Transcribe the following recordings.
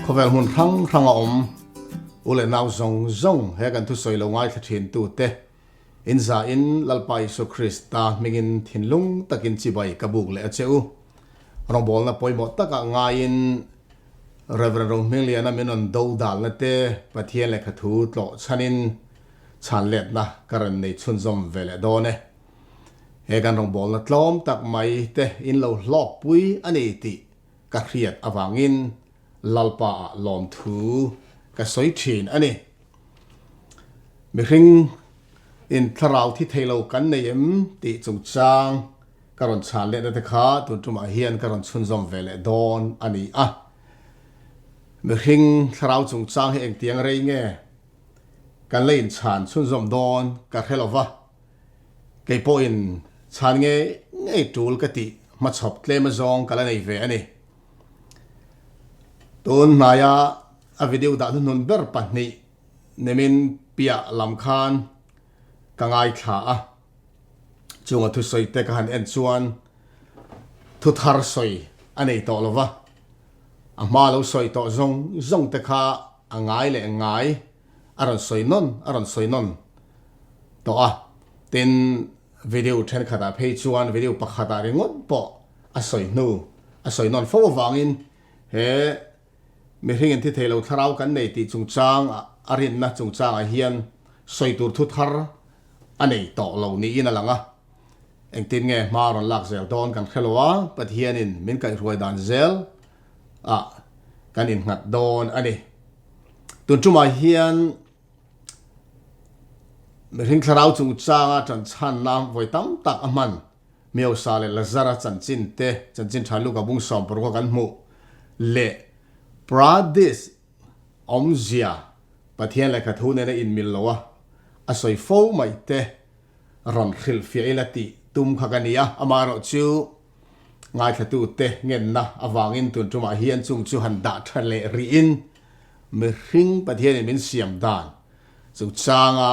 khovel hun rang om ule naw zong he kan thu soi lo ngai thathin tu te in za in lalpai so krista mingin thinlung takin chibai kabuk le acheu rong bol na poimo taka ngai in reverend Rohmingliana menon do dal na te pathian le khathu tlo chanin Chhanletna karan nei chunzom vele done he kan rong bol na tlom tak mai te in lo hlok pui ani ti ka khriat awangin lalpa lom thu ka soi thin ani Mihring in tharau thi thailo kan neim ti chung chang karon Chhanletna te kha tuntuma hian karon chunzom vele don ani a Mihring tharau chung chang he eng tiang rei nge kan lein chan chunzom don ka khelova kei po in chan nge ngei tul ka ti ma chop tlem zong kala nei ve ani tun maya a video da nun ber pahni nemin pia lam khan kangai tha a chunga thu soi te kan en chuan thu thar soi ani to lova a ma lo soi to zong te kha angai le ngai aron soi non to a tin video then khata phei chuan video pakhata ringot po a soi non fo wangin he Mihring in thi thelo tharau kan nei ti chung chang arin na chung chang a hian soi tur thu thar anei to lo ni in alanga eng tin nge maron lak zel don kan khelwa pat hian in min kai ruai dan zel a kan in ngat don ani tun chuma hian Mihring tharau chung chang a chan chan nam voi tam tak aman miao sale lazara chanchin thalu ka bung som por ko kan mu le Pradis omzia pathian la khathu ne in millowa asoi fo mai te ron khil fi elati tum khagania amaro chu ngai thatu te ngen na awangin tun tuma hian chung chu han da thale ri in Mihring pathian min siam dan chu changa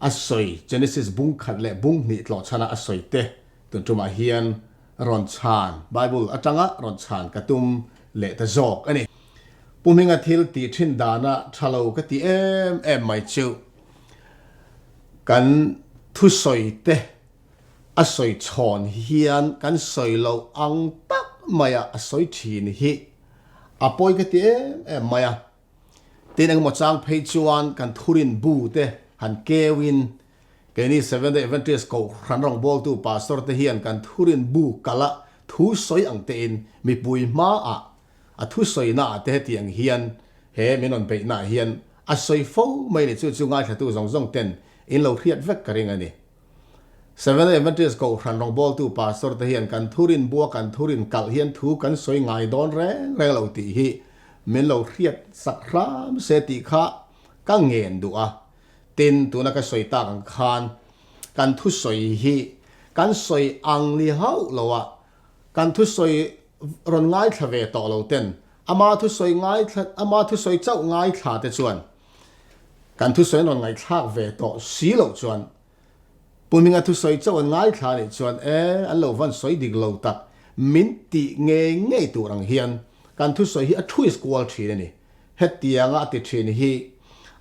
asoi Genesis bung khat le bung ni tlo chana asoi te tun tuma hian ron chan Bible atanga ron chan katum le ta zok ani puminga thil ti thin dana thalo ka ti em mai chu kan thu soi te a soi chon hian kan soi lo ang tak maya a soi thin hi apoi ka ti em maya tinang mo chang phei chuan kan thurin bu te han kewin keni 7 day Adventist ko ranrong bol tu pastor te hian kan thurin bu kala thu soi ang te in mi pui ma a thu soi na te tiang hian he menon pe na hian a soi fo mai ni chu ngai thatu zong ten in lo khiat vek karing ani 7 day Adventist ko ranrong bol tu pastor te hian kan thurin bua kan thurin kal hian thu kan soi ngai don re lo ti hi men lo khiat sakram se ti kha ka ngen du a tin tu na ka soi ta kan khan kan thu soi hi kan soi ang li hau lowa kan thu soi ron ngai thave to lo ten ama thu soi chau ngai thla te chuan kan thu soi non ngai thak ve to si lo chuan puminga thu soi chau ngai thla ni chuan an lo van soi dig lo tak min ti nge tu rang hian kan thu soi hi a thu squal thi ni hetianga ti thin hi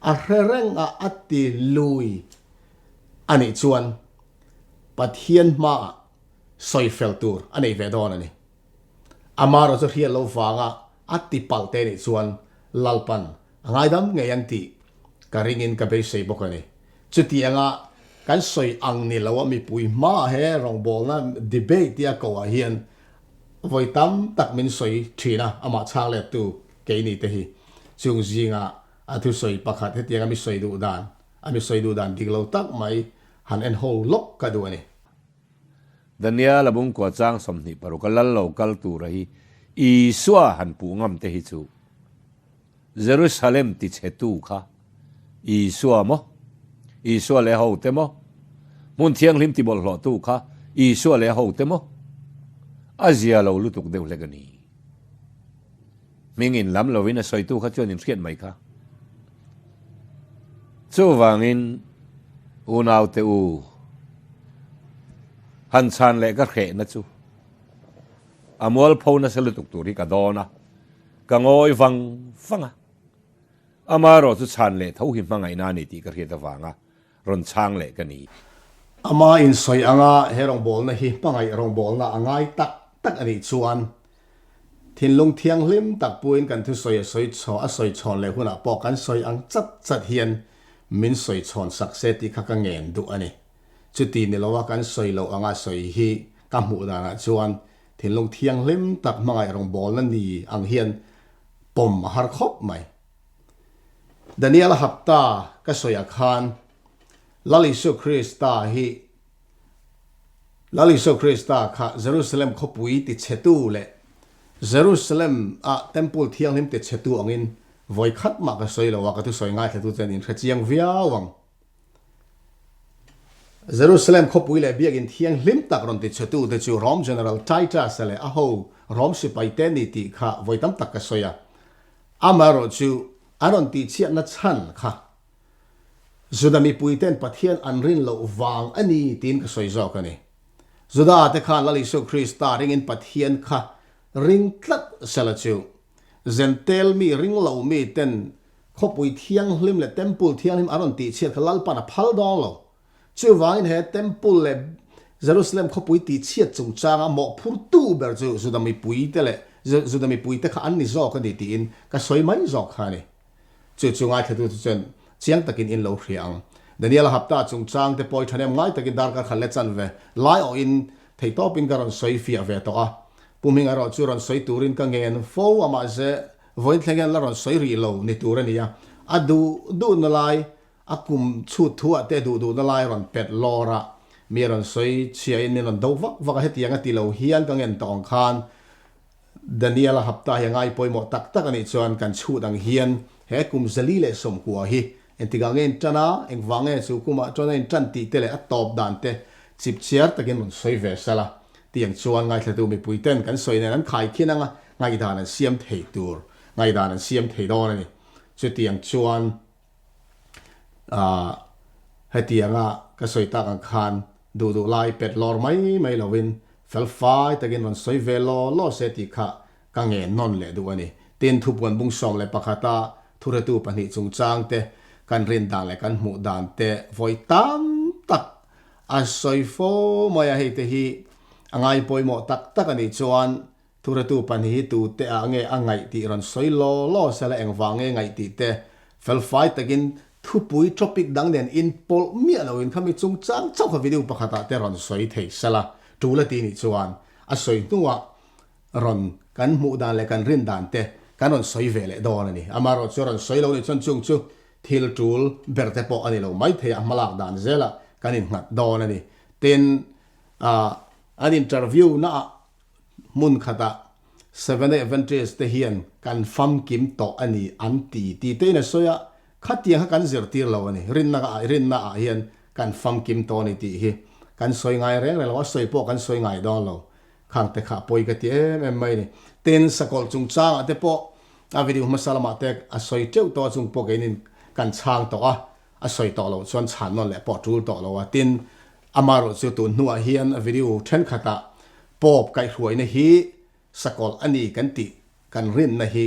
a reng a ati lui ani chuan pathian ma soi fel tur ani ve don ani amaro zo hian lo wanga ati palte ni chuan lalpan angai dam nge yang ti karingin ka be sei bokani chutianga kan soi ang ni lawa mi pui ma he rong bol na debate ya ko a hian voi tam tak min soi thina ama chang le tu ke ni te hi chung jinga athu soi pakhat he tianga mi soi du dan ami soi du dan diglo tak mai han en ho lok ka du ani Dania labung ko chang somni paru kalal local tu rahi iswa han pu ngam te hi chu Jerusalem ti chetu kha iswa le ho te mo mun thiang lim ti bol lo tu kha iswa le ho te mo azia lo lu tuk deu le gani mingin lam lo wina soi tu kha chuan in khiat mai kha chu wangin unau te u han chan le ka khe na chu amol phona selu tuk turi ka dona ka ngoi vang fanga amaro chu chan le tho hi mangai na ni ti ka ri ta wanga ron chang le ka ni ama in soi anga herong bol na hi pangai rong bol na angai tak ani chuan thin lung thiang hlim tak puin kan thu soi cho a soi chon le huna po kan soi ang chat hian min soi chon sak se ti kha ka ngen du ani chu ti ni lowa kan soi lo anga soi hi ka mu da na chuan thin lung thiang hlim tak mangai rong bol na ni ang hian pom har khop mai Daniel hapta ka soi a khan Lalisu Krista kha Jerusalem khopui ti chetu le Jerusalem a temple thiang lim te chetu angin voi khat ma ka soi lo wa ka tu soi ngai thatu chen in khachiang viawang Jerusalem khopui le biagin thiang lim tak ron ti chetu te chu Rom General Titus le a ho Rom sipai te ni ti kha voi tam tak ka soya amaro chu aron ti chiat na chan kha Zudami puiten pathian anrin lo wang ani tin ka soi zo ka ni Zuda te khan Lalisu Krista ring in pathian kha ring tlat salachu zentel mi ring lo mi ten khopui thiang hlim le temple thiang hlim aron ti chiat khalal pana phal dong lo chu wangin he temple le Jerusalem khopui ti chiat chung changa mo phur tu ber chu Zudami puite le Zudami puite kha an ni zo ka ni ti in ka soi mai zo kha ni chu ngai thatu chen chiang takin in lo hriang Daniel hapta chung chang te poi thanem ngai takin dar ka khalle chan ve lai o in thei top in garon soi fi ave to a puming aro churon soi turin ka ngen fo ama ze voin thlegen la ron soi ri lo ni turani ya adu du na lai akum chu thu ate du na lai ron pet lora mi ron soi chia in ron do vak hetianga ti lo hian ka ngen tong khan Daniel hapta yangai poi mo tak ani chuan kan chu dang hian he kum zali le som kwa hi entigangen tana engwange chu kuma tona in tan ti tele a top dan te chip chiar takin mun soi ve sala tiang chuan ngai thatu mi puiten kan soi ne an khai khinanga ngai dan an siam thei tur ngai dan an siam thei don ani chu tiang chuan hetianga ka soi ta kan khan du lai pet lor mai lovin fel fai takin mun soi ve lo se ti kha ka nge non le du ani tin thu pon bung som le pakhata thuratu pani chung chang te kan rin dan le kan mu dan te voi tam tak a soi fo maya he te hi angai poi mo tak ani chuan thuratu pani hi tu te angai ti ron soi lo sala engwange ngai ti te fel fai takin thu pui topic dang den in pol mi alo in khami chung chang chau kha video pakhata te ron soi thei sala tu la ti ni chuan a soi nuwa ron kan mu dan le kan rin dan te kanon soi vele don ani amaro choron soi lo ni chon chung chu thil tul berte po ani lo mai thea malak dan zela kanin ngat don ani tin an interview na mun khata 7 Adventist te hian kan fam kim to ani anti ti te na soya khatia ha kan zir tir lo ani rin na hian kan fam kim to ni ti hi kan soi ngai reng lo soi po kan soi ngai don lo khang te kha poi ka ti em mai ni ten sakol chung chang ate po a video masalama tek a soi teu to chung po genin kan chang to a soi to lo chuan chan non le po tul to lo a tin amaro chu tu nuwa hian a video then khata pop kai hruai na hi sakol ani kan ti kan rin na hi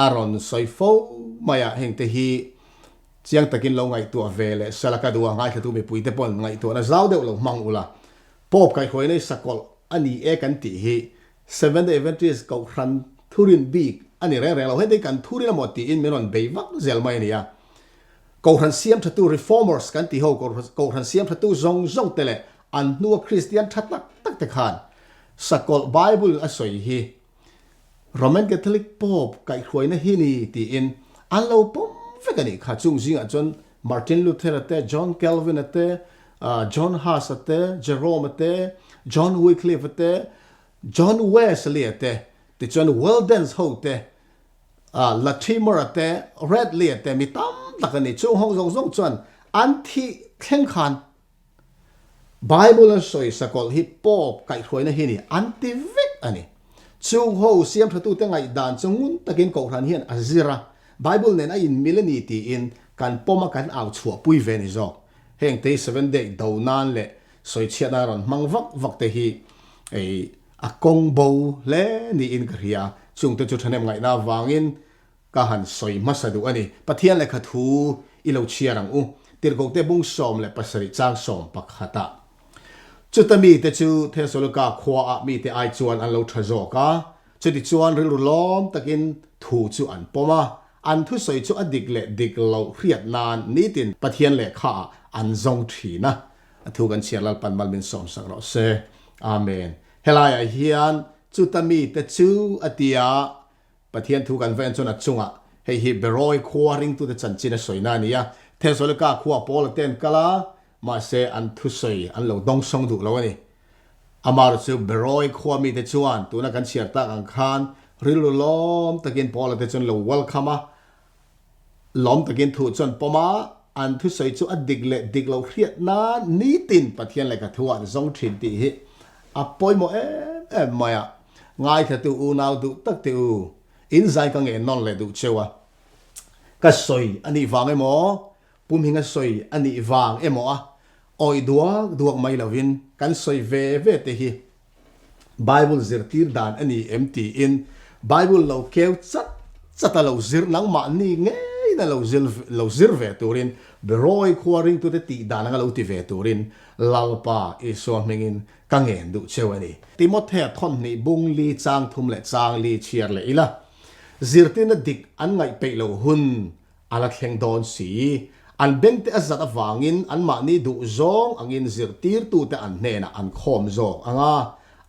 aron soi fo maya heng te hi chiang takin lo ngai tu vele salaka duwa ngai thatu me puite pon ngai tu na zau deuh lo mang ula pop kai hruai nei sakol ani e kan ti hi 7 Adventist ko ran thurin big ani re lo he de kan thurin mo ti in meron beivak zel mai nia ko ran siam thatu reformers kan ti ho ko ran siam thatu zong tele an nu Christian thatlak tak te khan sakol Bible asoi hi Roman Catholic Pope kai khoi na hi ni ti in an lo pom vekani kha chung jing a chon Martin Luther ate John Calvin ate John Huss ate Jerome ate John Wycliffe ate John Wesley ate ti chon Weldon's ho te Latimer ate Redley ate mi tam takani chung hong zong chuan anti thleng khan Bible soi sakol hi pop kai khoi na hi ni anti vek ani chung ho siam thatu te ngai dan chungun takin ko ran hian azira Bible nen a in milani ti in kan poma kan au chua pui ve ni zo heng te 7 day do nan le soi chiat na ron mang vak te hi a kong bo le ni in kria จุงแต่จุดทันเอ็มไงน่าวางินก็หันสอยมาสะดุอันนี้ปะเทียนเลยขัดหูอีเราเชียรังติดกเตบุ้งสมเลยปัสริจางสมปักขัดจุดตมีแต่จูเทสโลกาขวามีแต่ไอจวนอันเราทะโจกาจุดที่จวนริลุล้อมตะกินถูจูอันปมาอันทุสอยจูอดิกเละดิกเราเรียดนานนี้ตินปะเทียนเละข้าอันจงทีนะทุกันเชียร์ลัลปันมัลมินสมสักรอเซอาเมนเฮลายเฮียนจุดตมีแต่จูอติยาปะเทียนทุกันเวนจนอัดจุงะให้ฮิเบรอยควาริงตุเดจันจินสวยนานี่ยเทสโลกาขวาปอลเตนกะลามาเซอันทุสอยอันเราดงสงดุแล้วนี่อามาร์จูเบรอยขวามีแต่จวนตัวนักกันเชียร์ตาอังคารริลุล้อมตะกินปอลเตจนเราเวลคัมล้อมตะกินถูจนปมาอันทุสอยจูอดิกเละดิกเราเรียดนานนี้ตินปะเทียนเลยกะทัวจงทินติฮิอปอยโมมายะง่ายแค่ตัวอูนาวดูตักตัวอินใจกังเงินนอนเลยดูเชียวก็สวยอันนี้วางเอโมปุ่มหิงก็สวยอันนี้วางเอโมโอ้ยดวงไม่ละวินกันสวยเวเตฮีไบเบิลซิร์ตีร์ดานอันนี้เอ็มตีอินไบเบิลเราเกี่ยวจัดเราซิร์นังมันนี่ไงนั่นเราซิร์เวตูรินเบรอยควาริงตัวตีดานนั่งเราตีเวตูรินลาลปาอิสวามิงินกังเงินดูเชียวนี่ติมอเททอนนี่บุงลีจางทุ่มเละจางลีเชียร์เลยอีละซิร์ตินดิกอันไงไปเราหุ่นอันละแข่งโดนสีอันเบงเตอจัดวางินอันมานี่ดูจงอังอินซิร์ตีร์ตูเตอันเนน่ะอันคอมจง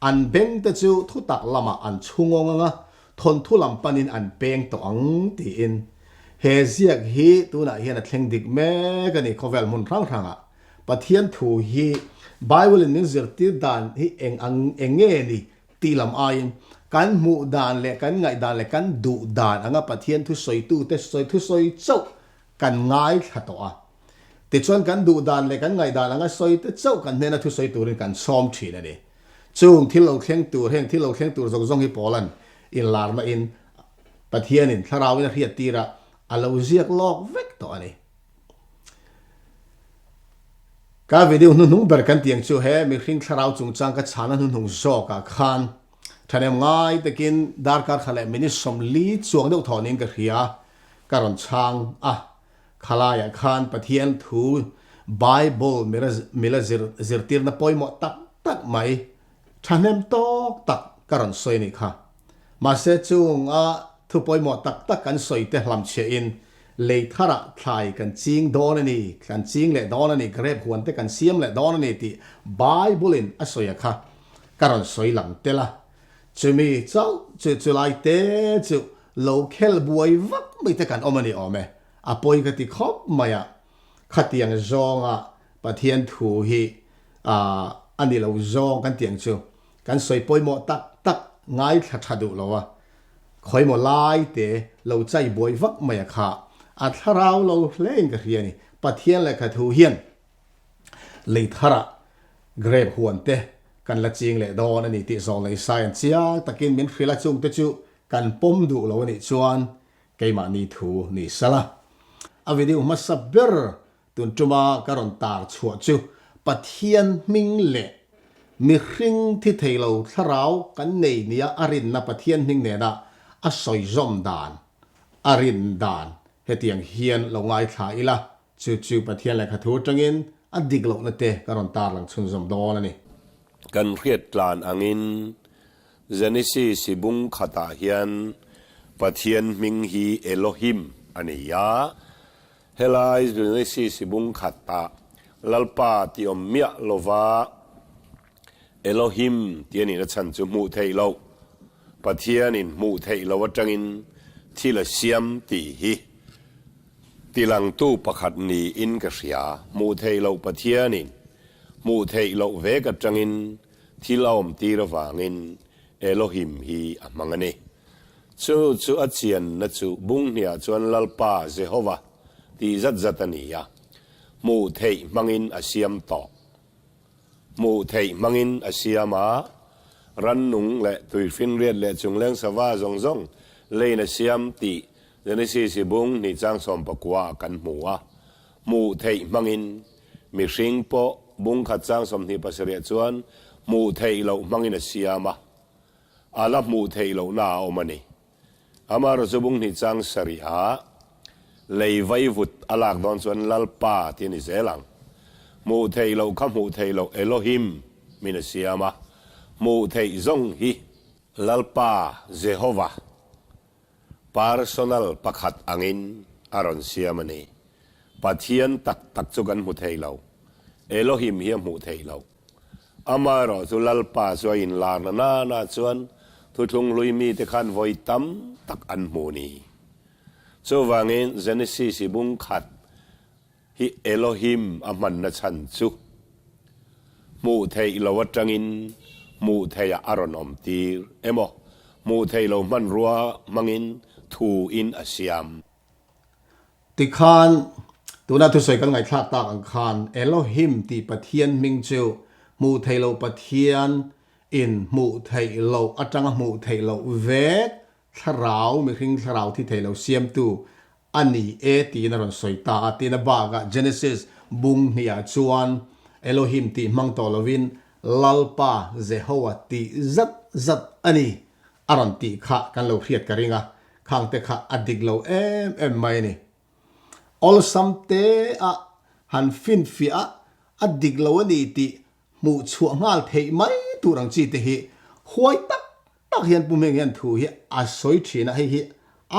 อันเบงเตจูทุตักลำอันชุงงทนทุลำปันินอันเปงตัวอังตีอินเฮเซียกฮีตัวน่ะเฮียนัดแข่งดิกแม่กันนี่เขาเวลมุนรังปะเทียนถูฮีไบเบิลนิซิร์ตีร์ดานฮีเองเงี้ยนี่ตีลำไอกันมูดานเละกันไงดานเละกันดูดานอังปะเทียนทุสอยตู้เตสอยทุสอยเจ้ากันง่ายขัดตัวติดชนกันดูดานเละกันไงดานอังสอยเตเจ้ากันเนี่ยนะทุสอยตัวนี้กันซ้อมทีนั่นเองจุงที่เราเข่งตัวเฮงที่เราเข่งตัวจงฮิปอลันอินลาร์มาอินปะเทียนินถ้าเราเนี่ยเรียดตีระอัลเราเรียกลอกเวกตัวนี้ก็วิดีโอนุ่งเบอร์กันเตียงจูเฮมีคริ่งถ้าเราจงจังกัจฉานุ่งโจกขันท่านเอ็มง่ายตะกินดาร์การขลังมินิสมลีจวงเดือดถอนินกระเฮียการอนช่างขลายขันปะเทียนทูไบเบิลมิลซิร์ตีร์นับปอยหมดตักไหมท่านเอ็มตอกตักการอนสวยนี่ค่ะมาเสจงทุบปอยหมดตักกันสวยแต่ลำเชียนเลยทาระทายกันจิงโดนนี่กันจิงเละโดนนี่เกรบหวนแต่กันเสียมเละโดนนี่ที่ไบเบิลินสวยค่ะการอนสวยหลังเตละจะมีเจ้าจะไล่เตะจะโลเคลบวยวักไม่แต่กันอมันนี่ออกไหมปอยกันที่ครบมาขัดเตียงจงปะเทียนถูฮีอันนี้เราจงกันเตียงจูกันสวยปอยหมดตักง่ายขัดดูเราคอยหมดไล่เตะเราใจบวยวักมาค่ะถ้าเราเล่นกันเรียนี่ปะเทียนเลยขัดถูเฮียนเลยทาระเกรบหวนเตะกันละจริงเลยดอนนี่ที่สองเลยไซน์เชียตะกินมินฟิลาจุงเตจูกันปมดูเรานี่ชวนเกมานี่ถูนี่สละวิดีโอมาสับเบอร์ตุนจุมาการอนตาชัวจูปะเทียนมิงเละมีริงที่เทเราถ้าเรากันในนี้อารินนับปะเทียนมิงเนี่ยนะสอยจอมดานอารินดานเฮตียงเฮียนเราง่ายขายละจูปะเทียนเลยขัดถูจังอินดิกโลนเตการอนตาหลังชุนจอมดอนนี่กันเรียดกลานอังอินเจนิซีสิบุงขตาเฮียนปะเทียนมิงฮีเอโลฮิมอันนี้ยาเฮลาอิสเจนิซีสิบุงขตาลัลปาติอมเมียโลวาเอโลฮิมที่นี่นะฉันจะมูเทโลปะเทียนินมูเทโลวัจังอินที่ละเสียมตีฮีตีลังตู้ประคัดนีอินกระเสียมูเทโลปะเทียนินมูเทโลเวกัจังอินที่เราอมตีระวางินเอโลฮิมฮีมังนีจูอาเจียนนัจูบุงเนียจวนลัลปาเจโฮวาตีจัดนียามูเทมังอินอาเซียมต่อมูเทมังอินอาเซียมารันนุงและตุยฟินเรียดและจงเลี้ยงสวาจงเลยนอาเซียมตีเจนิซีสิบุงนี่จางสมปกว่ากันหมัวมูเทมังอินมีสิงโปบุงขัดจางสมนิปัสเรียจวนมูเทโลมังอินเสียมาอาลับมูเทโลนาอมันนี่ amaro zubung ni chang saria lei vai vut alak don chuan lalpa ti ni zelang mu thei lo kham mu thei lo Elohim Mihring Siam mu thei zong hi lalpa Jehovah personal pakhat angin aron siamani pathian tak chu kan mu thei lo Elohim hi mu thei lo amaro chu lalpa chu in la na chuan thu thung lui mi te khan voi tam tak an mu ni chu wangin Genesis bung khat hi Elohim aman na chan chu mu thei lo watangin mu thei aron om tir emo mu thei lo man ruwa mangin thu in asiam ti khan tuna thu soi kan ngai thla tak ang khan Elohim ti pathian ming chu mu thei lo pathian in mu thei lo atanga mu thei lo ve tharau mi hring tharau thi thei lo siam tu ani e ti na ron soi ta ti na ba ga Genesis bung hia chuan Elohim ti mang to lovin lalpa Jehovah ti zat ani aron ti kha kan lo hriat ka ringa khang te kha adik lo em mai ni all samte a han fin fi a adik lo ani ti mu chu ngal thei mai turang chi te hi huai tak hian pu meng hian thu hi a soi thina hi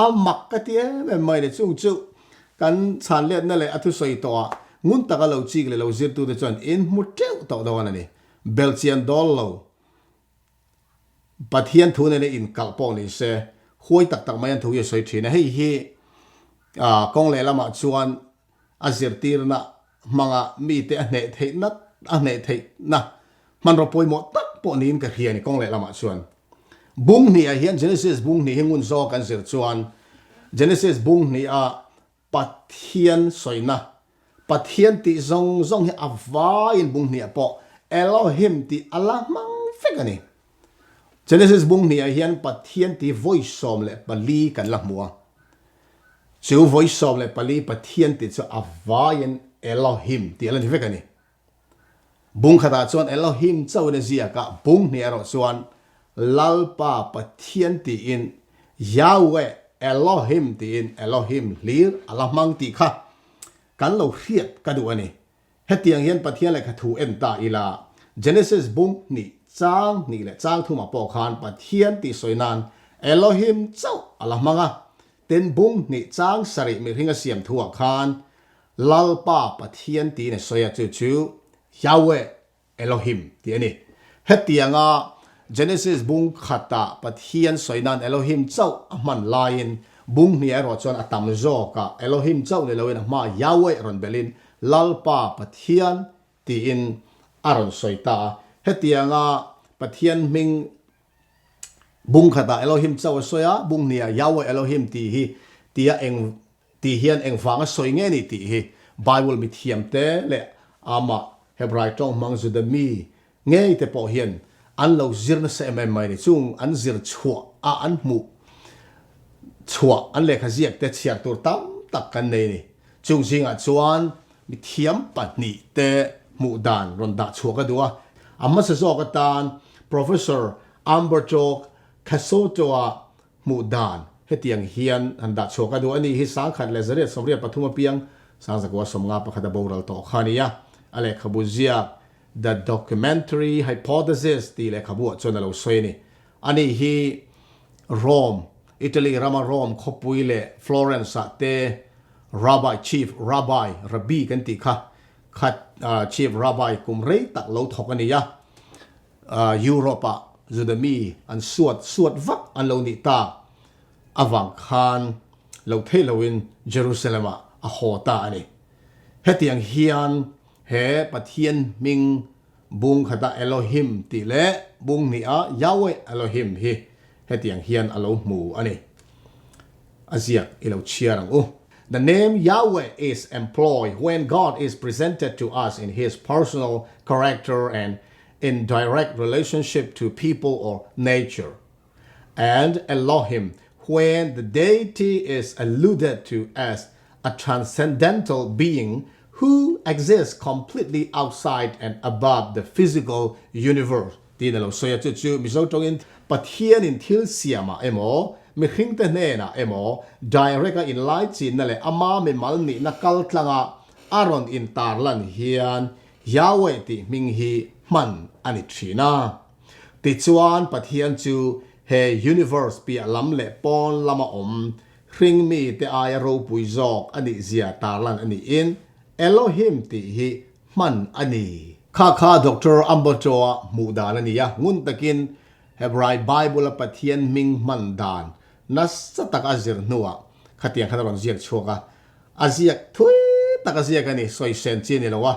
a mak ka ti em mai le chung chu kan chan let na le athu soi to ngun taka lo chi le lo zir tu te chuan in mu treu to do ani Belgian doll lo pathian thu ne in kalpo ni se huai tak mai an thu hi soi thina hi kong le lama chuan azir tirna manga mi te ane thei na man ro poi mo tak po nin ka hian kong le lama chuan bung ni a hian Genesis bung ni hingun zo kan zir chuan Genesis bung ni a pathian soina pathian ti zong hi awa in bung ni a po Elohim ti alamang fekani Genesis bung ni a hian pathian ti voice som le pali kan lakmua chu voice som le pali pathian ti chu awa in Elohim ti alan fekani bung khata chuan Elohim chau ne zia ka bung ni aro chuan lalpa pathian ti in Yahweh Elohim ti in Elohim lir alamang ti kha kan lo hriat ka du ani hetiang hian pathian le kha thu en ta ila Genesis bung ni chang ni le chang thu ma po khan pathian ti soinan Elohim chau alamanga ten bung ni chang sari Mihring Siam thuwa khan lalpa pathian ti ne soya chu Yahweh Elohim ti ani hetianga Genesis bung khata pathian soinan Elohim chau aman lain bung ni aro chuan atam zo ka Elohim chau le loin ma Yahweh ron belin lalpa pathian ti in aron soita hetianga pathian ming bung khata Elohim chau soya bung nia Yahweh Elohim ti hi tia eng ti hian eng wanga soi nge ni ti hi Bible mi thiam te le ama Hebrai tong mang zu de mi nge te po hian an lo zir na se mai ni chung an zir chua a an mu chua an le kha ziak te chiar tur tam tak kan nei ni chung jinga chuan mi thiam pat ni te mu dan ron da chua ka duwa amma se zo ka tan Professor Umberto Casotoa mu dan hetiang hian an da chua ka du ani hi sang khat lezaret somria pathuma piang sang zakwa somnga pakhada boral to khania ale khabuzia the documentary hypothesis ti le khabu chona lo soini ani hi Rome Italy Rama Rome khopui le Florence te chief rabbi kan ti kha khat chief rabbi kumrei tak lo thokani ya Europa zudami an suat vak an lo ni ta awang khan lo theloin Jerusalem a hota ani hetiang hian he pathian ming bung khata Elohim ti le bung ni a Yahweh Elohim hi hetiang hian alo mu ani azia ilo chiarang the name Yahweh is employed when God is presented to us in his personal character and in direct relationship to people or nature, and Elohim when the deity is alluded to as a transcendental being who exists completely outside and above the physical universe. Tinalo soya chu Mizo tongin pathian in thil siama emo Mihring te ne na emo direct in light chin na le ama me mal ni na kal tlanga aron in tarlan hian Yahweh ti ming hi man ani thina ti chuan pathian chu he universe pi lam le pon lama ring mi te ai ro pui zok ani zia tarlan ani in Elohim ti hi man ani kha Dr. Ambotoa mudan ani ya ngun takin Hebrew Bible pathian ming man dan nas tak azir nuwa khatiang khadaron ziak choka aziak thui tak aziak ani soi sen chin ni lawa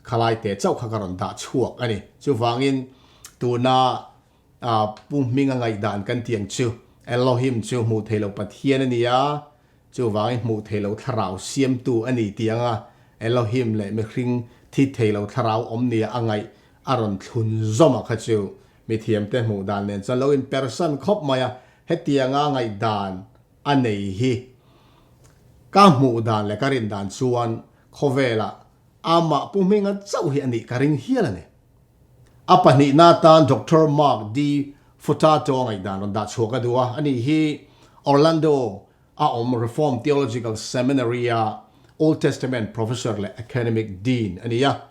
khalai te chau khakaron da chuak ani chu wangin tuna pumminga ngai dan kan tiang chu Elohim chu mu thelo pathian ani ya chu wangin mu thelo tharau siam tu ani tianga Elohim le mihring thi thelo tharau omnia angai aron thun zoma khachu mi thiam te mu dan nen chan lo in person khop maya hetianga ngai dan anei hi ka mu dan le karin dan chuan khovela ama puminga chau hi ani karing hialane apani natan Dr. Mark D. Futato ngai dan da choka duwa ani hi Orlando Reformed Theological Seminary Old Testament Professor le Academic Dean ania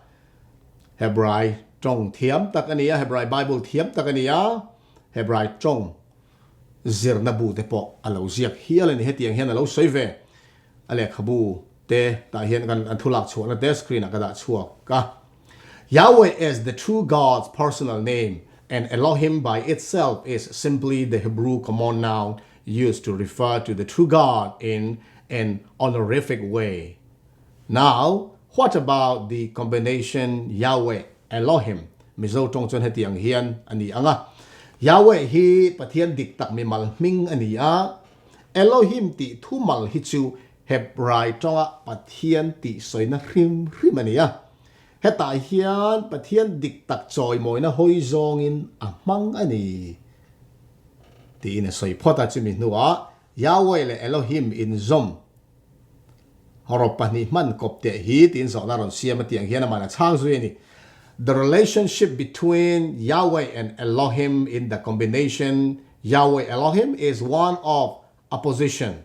Hebrew trong thiam tak ania Hebrew Bible thiam tak ania Hebrew trong zirna bu te po alo ziak hial ni hetiang hian alo soive ale khabu te ta hian kan anthulak chhuana te screen akada chuak ka Yahweh is the true God's personal name and Elohim by itself is simply the Hebrew common noun used to refer to the true God in an honorific way. Now, what about the combination Yahweh Elohim? Mizo tong chon hetiang hian ani anga Yahweh hi pathian dik tak mi mal ming ani a Elohim ti thu mal hi chu Hebrai tonga pathian ti soina hrim ani a heta hian pathian dik tak choi moina hoi zong in amang ani ti in soi phota chimi nuwa Yahweh le Elohim in zom horopani man kopte hi tin zo na ron siam tiang hian amana chang zui ni the relationship between Yahweh and Elohim in the combination Yahweh Elohim is one of opposition.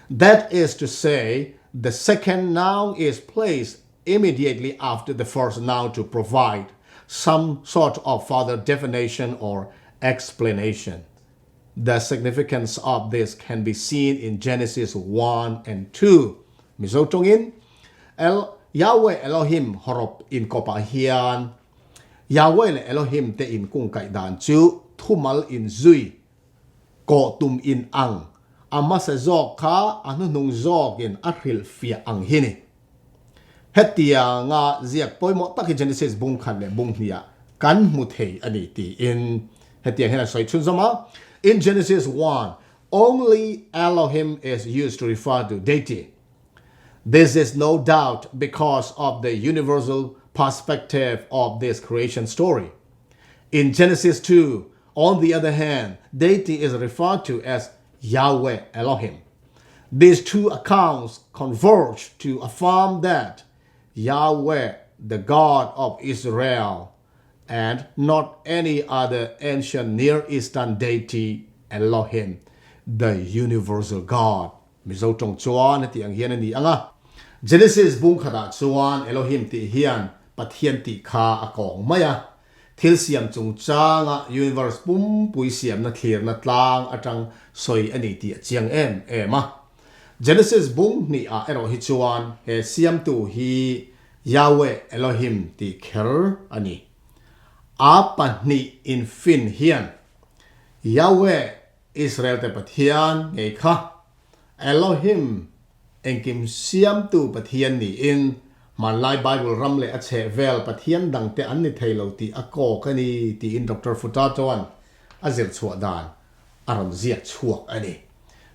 That is to say, the second noun is placed immediately after the first noun to provide some sort of further definition or explanation. The significance of this can be seen in Genesis 1 and 2. Mizo tongin Yahweh Elohim horop in kopa hian Yahweh le Elohim te in kung kai dan chu thumal in zui ko tum in ang ama sa zok kha anu nung zok in ahril fia ang hini hetia nga ziak poimo tak Genesis bung khan le bung hnia kan mu thei ani ti in hetia hena soi chun zama in Genesis 1 only Elohim is used to refer to deity. This is no doubt because of the universal perspective of this creation story. In Genesis 2, on the other hand, deity is referred to as Yahweh Elohim. These two accounts converge to affirm that Yahweh, the God of Israel, and not any other ancient Near Eastern deity, Elohim, the universal God. Mizo tong chuan ti ang hian ani anga Genesis bung khada chuan Elohim ti hian pathian ti kha akong maya thil siam chung changa universe pum pui siam na thlir na tlang atang soi ani ti chiang ema Genesis bung ni a ero hi chuan he siam tu hi Yahweh Elohim ti kher ani apa ni in fin hian Yahweh Israel te pathian ngei kha Elohim engkim siam tu pathian ni in manlai Bible ramle a che vel pathian dang te an ni thailo ti ako kani ti in Dr. Futato an azir chua dan aron zia chuak ani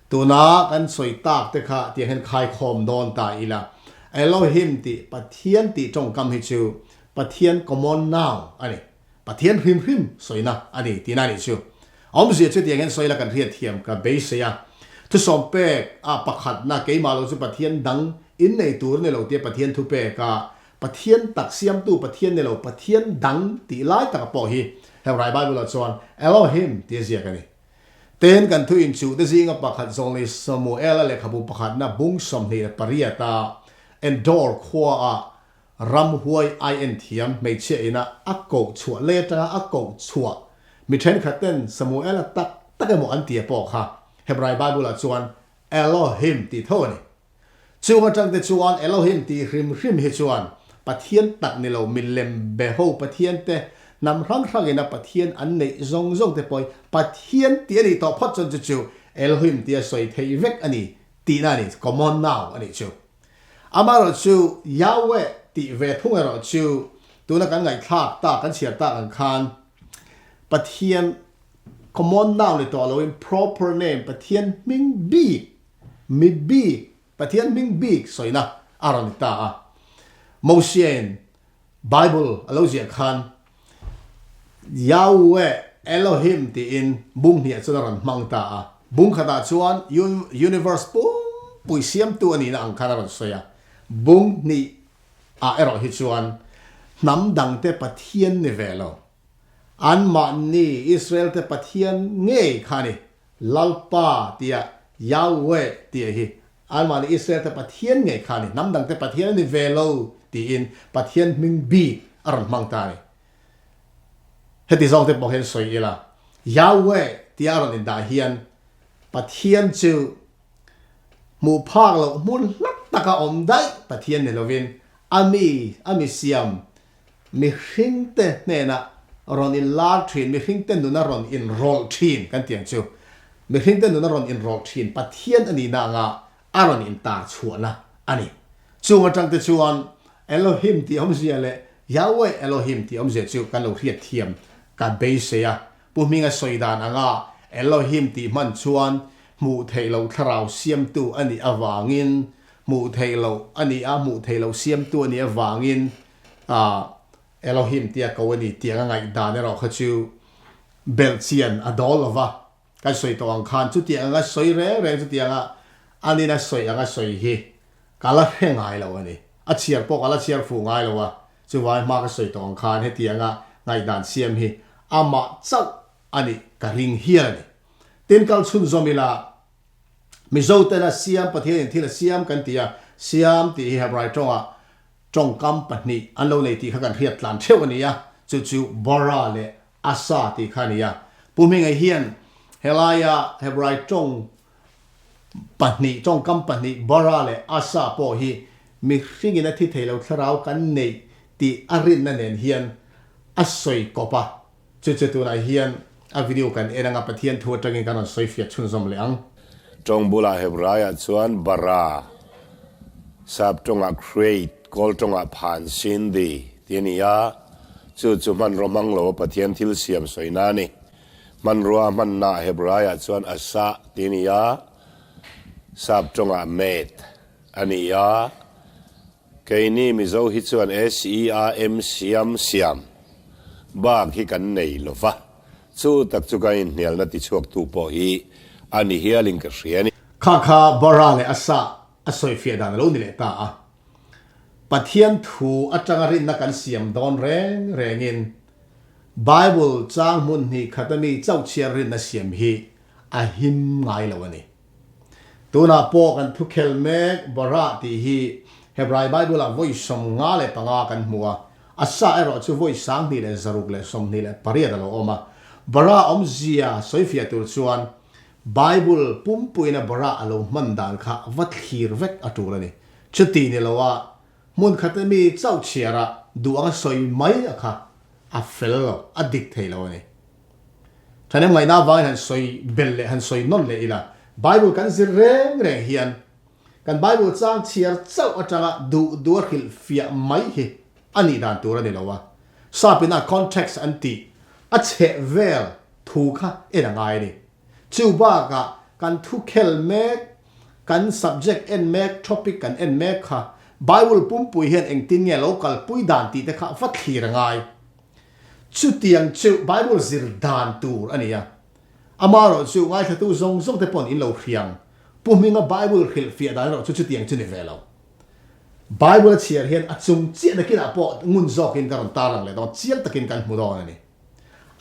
tuna kan soi tak te kha ti hen khai khom don ta ila Elohim ti pathian ti tong kam hi chu pathian common noun ani pathian hrim soina ani ti na ni chu om zia chu ti hen soi la kan riat thiam ka base ya thu som pe a pakhat na ke malo chu pathian dang in nei tur ne lo te pathian thu pe ka pathian tak siam tu pathian ne lo pathian dang ti lai tak po hi Hebrew Bible chuan Elohim ti zia ka ni ten kan thu in chu te zinga pakhat zong le Samuel le khabu pakhat na bung som ni pariata endor khwa a ram huai in thiam mei che ina akko chua le ta akko chua mi then khaten Samuel tak mo an tia po kha Hebrai Bible a chuan Elohim ti thoni chu ma tang te chuan Elohim ti hrim hi chuan pathian tak ni lo milem be ho pathian te nam rang ina pathian an nei zong te poi pathian ti ani to phot chon chu Elohim ti a soi thei vek ani ti na ni common now ani chu amaro chu Yahweh ti ve thung ero chu tu na kan ngai thak ta kan chia ta kan khan pathian common now ni to lo in proper name pathian ming bi mi bi pathian ming bi soina aron ta a Moshen Bible alo zia khan Yahweh Elohim ti in bung nia chuan mang ta a bung khata chuan universe pui siam tu ani na ang khana ron soya bung ni a ero hi chuan nam dang te pathian ni velo an ma ni Israel te pathian nge khani lalpa tia Yahweh tia hi an ma ni Israel te pathian nge khani nam dang te pathian ni velo ti in pathian ming bi aron mang ta ni heti zong te bohen soi ila Yahweh ti aron in da hian pathian chu mu phak lo mun lat taka om dai pathian ne lovin ami siam Mihring te ne na ron in lar thin Mihring te nu na ron in rol thin kan tiang chu Mihring te nu na ron in rol thin pathian ani na nga aron in ta chuana ani chu ma tang te chuan Elohim ti om zia le Yahweh Elohim ti om zia chu kan lo riat thiam ka beisia pu minga soidan anga Elohim ti man chuan mu theilo tharau siam tu ani awangin mu theilo ani a mu theilo siam tu ani awangin Elohim tia ko ani tia ngai da ne ro khachu belchian adolova ka soi to ang khan chu tia nga soi re chu tia nga ani na soi anga soi hi kala hengai lo ani a chiar po kala chiar fu ngai lo wa chu wai ma ka soi to ang khan he tia nga ngai dan siam hi ama chau ani ka ring hian ni tin kal chun zomila Mizo te na siam pathian thila siam kan tia siam ti Hebrai tonga trong kam patni an lo nei ti kha kan riat tlan theu ani ya chu bora le asa ti khania pumi ngai hian helaya Hebrai tong patni trong kam patni bora le asa po hi mi ringina thi theilo tharau kan nei ti arin na nen hian asoi kopa chu tu na hian a video kan enanga pathian thu tangin kan soi fiat chun zom leang trong bula Hebraya chuan bara sab tonga create kol tonga phan sin di tiania chu man romang lo pathian thil siam soina ni man roa man na Hebraya chuan asa tinia sab tonga met ania kaini Mizo hi chuan SERM siam bak hi kan nei lova chu tak chu kain nial na ti chuak tu po hi ani hialing ka hriani kha bora le asa asoi fia dan lo ni le ta a pathian thu atanga rin na kan siam don rengin Bible chang mun ni khatami chau chiar rin na siam hi a him ngai lo ani tuna po kan thu khel mek bora ti hi Hebrai Bible a voice som nga le panga kan hmuwa asa ero chu voice sang ni le zaruk le som ni le paria da lo oma bara omzia soifia tur chuan Bible pumpuina bara alo mandan kha vathir vek aturani chuti ni lowa mun khatami chau chiara duanga soi mai akha a fello adik thailo ni thane mai na vai han soi belle han soi non le ila Bible kan zir reng hian kan Bible chang chiar chau atanga du khil fia mai hi ani dan turani lowa sapina context anti a che vel thu kha ena ngai ni chu ba ka kan thu khel mek kan subject en mek topic kan en mek kha Bible pum pui hian eng tin nge local pui dan ti te kha vat thir ngai chu tiang chu Bible zir dan tur ania amaro chu ngai thatu zong te pon in lo khiang puminga Bible khil fia dan ro chu tiang chu ni velo Bible chiar hian achung chi na kina po ngun zokin karon tarang le don chial takin kan mu don ani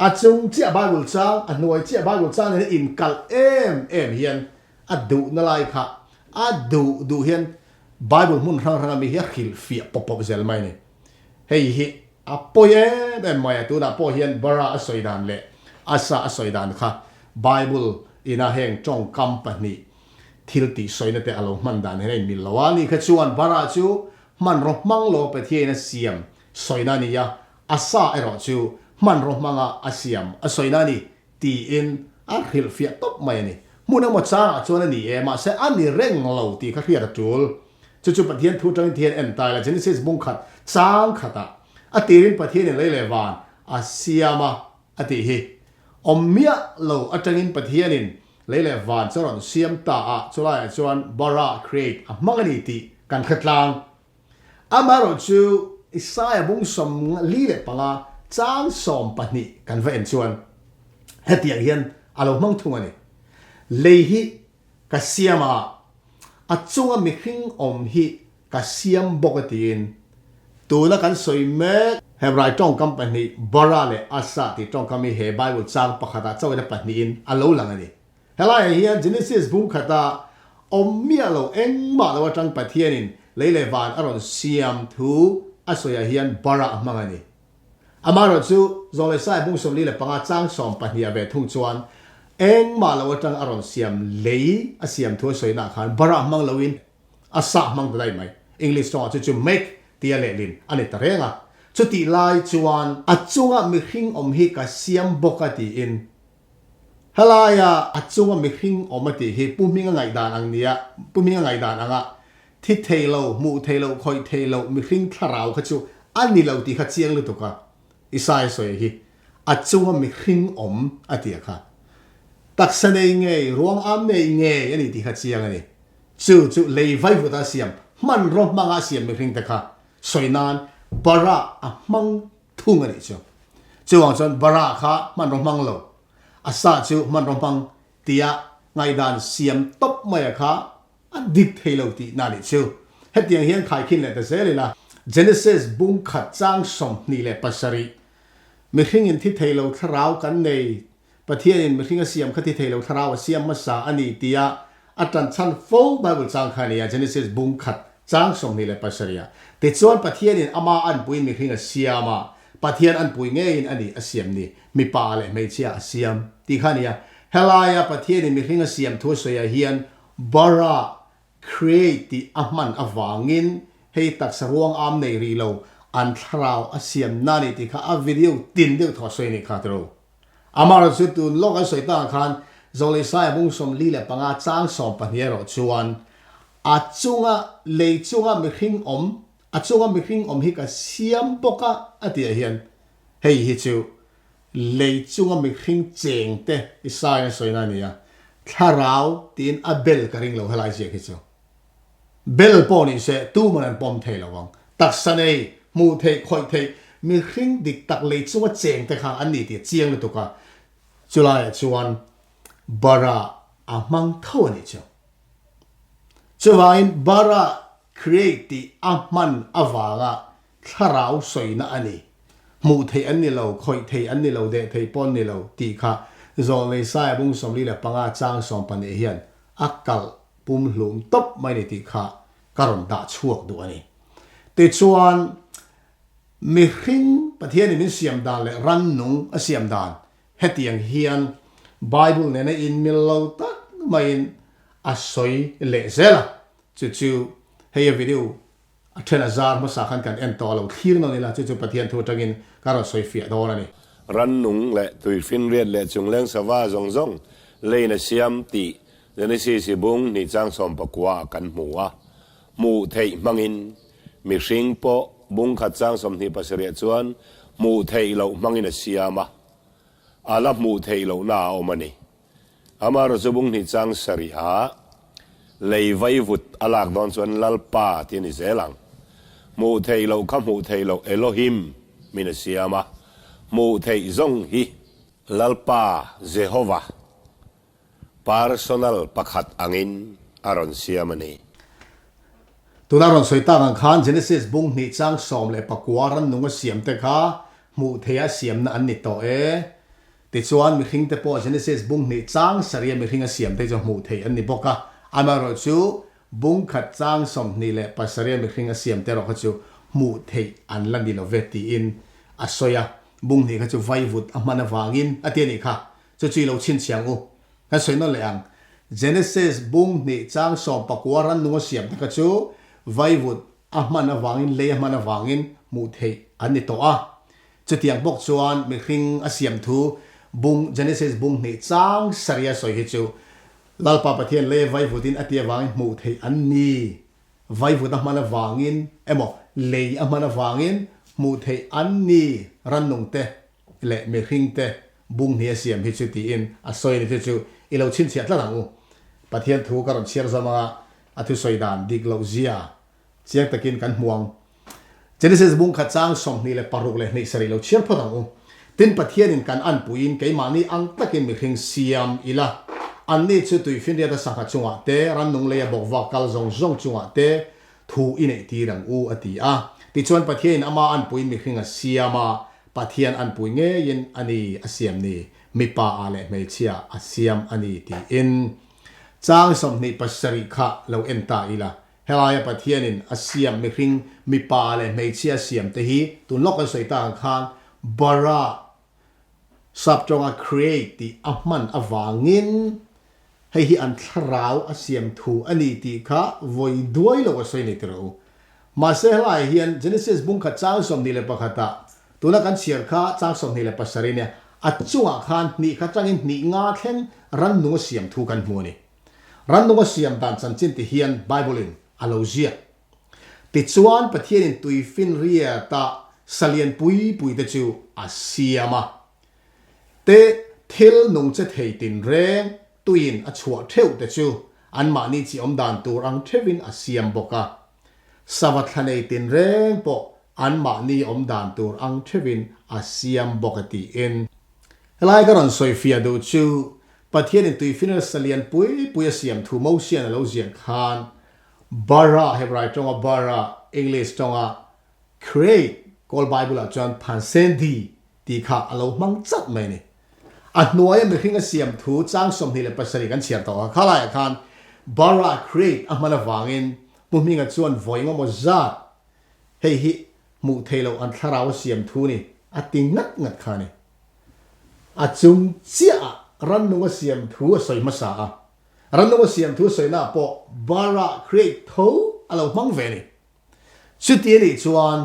อาจงเจ้าบาบุลจ้างอันหน่วยเจ้าบาบุลจ้างเนี่ยอินกัลเฮียนอัดดูนั่นไรค่ะอัดดูเฮียนบาบุลมุนรังมีเฮียขิลฟีปปเซลไม่เนี่ยเฮ้ยอ่ะปอยเป็นไม่ตัวน่ะปอยเฮียนบาราสวยดานเละอาสาสวยดานค่ะไบเบิลอินาเฮงจงคัมปานีทิลติสวยนั่นแต่อารมณ์มันดานให้มิลวานี่คือชวนบาราจูมันรบมังโลไปที่นั่นเสียมสวยนั่นนี่ยาอาสาไอรอจูมันรบมังอาเสียมสวยนั่นนี่ตีอินอาฮิลฟีตบไม่นี่มุนมาจ้าชวนนี่มาเสอันนี้เร่งเราตีข้าเรียกจูลจู่ๆปะเทียนทูจังเทียนเอ็นตายแล้วเจนิสิสบุงขัดจ้างขัดอ่ะตีรินปะเทียนเลยเลวานอาเซียมาอ่ะตีฮีอมเมียเราอ่ะจังอินปะเทียนินเลยเลวานจรอนเสียมตาอ่ะจุลายจวนบาราครีตอ่ะมังนี่ตีกันขัดลางอามาโรจูอิสายบุงสมลีเลปังอ่ะจ้างสมปะนี่กันเวนชวนเฮตียงเฮียนอาเรามังทุ่งอันนี้เลยฮีกัสเซียมาอาจงมีครึ่งอมฮีกัสเซียมบกตินตัวละกันสวยแม่เฮบรายจงคำปนีบาราเลอาสาที่จงคำมีเฮบายบุษางปะขัดเจ้าเดปนีนอัลโลลังอันนี้เฮลัยเฮียนเจเนซิสบุงขัดอมเมียเราเอ็งมาเราจังปะเทียนินเลยเลวานอารอนเซียมทูอาสวยเฮียนบารามังอันนี้อามาโรจูโซเลไซบุงสมลีเลปังอาจังสอมปนีอาเบทุ่งจวนเอ็งมาเราจังอารอนเซียมเลยอาเซียมทัวสวยนักขันบารามังเราอินอาสามังได้ไหมอังกฤษต้องจะ make ตีเลลินอันนี้ตระเรงอ่ะชุดที่ไล่จวนอาจงมีหิงอมฮิกัสเซียมบกติอินฮลายอาจงมีหิงอมติฮิปุ่มมิงไงดานอังเนียปุ่มมิงไงดานอังอ่ะที่เทโลมูเทโลคอยเทโลมีหิงทาราวขจูอันนี้เราตีขจียงเลยตุกะอิสายสวยฮิอาจงมีหิงอมอติค่ะตักเสนงเงยรวงอันเนยเงยอันนี้ตีขจียงอันนี้จู่เลยไฟฟุตาเซียมมันรบมังอาเซียมมีหิงตะค่ะสวยนานบาราอ่ะมังทุ่งอันนี้จู่ว่าจนบาราค่ะมันรบมังโลอาซาจู่มันรบมังเตียไงดานเสียมตบไม่ค่ะอันดิบเทโลตีนั่นนี่จู่เฮ็ดยังเฮียนขายขินเลยแต่เสร็จเลยนะ Genesis บุ้งขัดจ้างสมนี่แหละปัสริมีหิงอินที่เทโลทราวกันในประเทศนี้มีหิงเสียมขัดที่เทโลทราวเสียมมาสาอันนี้เตียอาจารย์ชันโฟบาบุลจ้างขณีGenesis บุ้งขัดจ้างสมนี่แหละปัสริยแต่ส่วนประเทศนี้อามาอันปุยมีหิงเสียมาประเทศอันปุยเงี้ยอันนี้เสียมนี่มีป่าเลยไม่เชื่อเสียมที่ขณีเฮลายประเทศนี้มีหิงเสียมทั่วสวยเฮียนบาราcreate ที่อามันอวางินให้ตักสรวงอามในรีโลอันทราวเสียมนั่นที่ข้าวิดีโอตินเดียวทอสวยนี่ข้าตัวอามาเราสุดตุนโลกสวยต่างกันโซลิซายบุ้งสมลีและปังอาจ้างสอมปัญญาเราชวนอาจุงะเลยจุงะมีหิงอมอาจุงะมีหิงอมฮิกะเสียมปกะอติเฮียนเฮ้ยฮิจูเลยจุงะมีหิงเจงเตอิสายสวยนั่นนี่อะทราวตีนอเบลกริงเราเฮลัยเจฮิจูเบลปอนี่เสตู้มันปอมเทลวังตักสเนยมูเทคอยเทมีหิงดิกตักเลยจุงะเจงแต่ข้างอันนี้ที่เจียงเลยตุกะจุลายชวนบาราอามังเท่านี้เจ้าจวนบารา create อามันอวางะทราวสวยนะอันนี้มูเทอันนี้เราคอยเทอันนี้เราเดเทปอนนี้เราตีค่ะโซเลยสายบุ้งสมลีและปังอาจางสองปันเฮียนอักกัลปุ่มหลุมตบไม่ได้ตีค่ะการันดาช่วงดูอันนี้แต่ชวนมีหิงประเทศนี้มีเสียมดานและรันนุงเสียมดานเฮตียงเฮียนไบเบิลเนี่ยอินมิลเราตักไม่อาศัยเละเสียละจู่ๆให้วิดีโอเทนซาร์มาสักขันกันเอ็นต่อเราทีนั่นนี่ละจู่ๆประเทศทั่วทั้งอินการอาศัยเฟียดอนนี่รันนุงและตุยฟินเรียนและจงเลี้ยงสวาจงจงเลยนะเสียมตีเดนสิบุงนี่จ้างสมปกว่ากันหมู่เทยมังอินมีสิงโปบุงขัดจ้างสมนี่ปัสเรียจวนหมู่เทยเรามังอินเสียมาอาลับหมู่เทยเราหน้าอมันนี่อามาเราจะบุงนี่จ้างสริหาเลยไว้วุดอลากดอนส่วนลัลปาที่นี่เสลังหมู่เทยเราข้ามหมู่เทยเราเอโลฮิมมินเสียมามูเทยซงฮีลัลปาเจโฮวา personal ประคัดอังอินอารอนเซียมันนี่ตัวนั้นเราสวยต่างกัน Genesis บุ้งนี่จ้างสอมเลยปักวารันนุ่งเสียมแต่ข้ามูเทียเสียมนั่นนี่ต่อ ti chuan Mihring te po Genesis bung ni chang saria Mihring a siam te cho mu thei an ni boka ama ro chu bung khat chang som ni le pasaria Mihring a siam te ro kha chu mu thei an lan di no veti in asoya bung ni kha chu vai vut amana wangin atiani kha chu chui lo chin chiang u ka soi no le ang Genesis bung ni chang som pakwaran nu siam te kha chu vai vut amana wangin le amana wangin mu thei an ni to a chu tiang bok chuan Mihring a siam thu bung Genesis bung ni chang saria soi hi chu lalpa pathian le vai vutin atia wangin mu thei an ni vai vut amana wangin emo le amana wangin mu thei an ni ran nung te le Mihring te bung ni siam hi chu ti in a soi ni chu ilo chin chiat la rangu pathian thu karon chiar zama athu soi dan dik lo zia chiang takin kan muang Genesis bung kha chang som ni le paruk le nei sari lo chiar pho rangu tin pathian in kan an puin ke mani ang takin Mihring Siam ila an ni chu tui fin ria da sakha chunga te ran nung le bok wa kal zong zong chunga te thu in ei ti rang u ati a ti chuan pathian ama an puin Mihring a siama pathian an pui nge yin ani asiam ni mi pa ale me chia asiam ani ti in chang som ni pasari kha lo enta ila helaya pathian in asiam Mihring mi pa ale me chia siam te hi tu lok a soi ta khang bara subjonga create ti ahman awangin hei hi an tharau asiam thu ani ti kha voi duai lo a soi ni tro ma se helai hian Genesis bung kha chang som ni le pakhata tuna kan siar kha chang som ni le pasari ne achunga khan ni kha changin ni nga thlen ran nu siam thu kan mu ni ran nu siam dan chan chin ti hian bible in alozia ti chuan pathian in tui fin ria ta salian pui pui te chu asiama te thil nung che thei tin reng tuin a chua theu te chu an ma ni chi om dan tur ang thevin asiam boka savat thanei tin reng po an ma ni om dan tur ang thevin asiam bokati in helai karon soi fia do chu pathian in tui fin salian pui pui asiam thu mo sian lo zian khan bara hebrai tonga bara english tonga create call bible a chan phansendi ti kha alo mang chat mai ni a hnuai Mihring a siam thu chang som ni le pasari kan chiar to khala khan bara create amana wangin puminga chuan voinga mo zat hei hi mu thelo an tharau siam thu ni ating ngat ngat khani a chung chia ran nu siam thu soi masa a ran nu siam thu soi na po bara create tho alo mang ve ni chuti ni chuan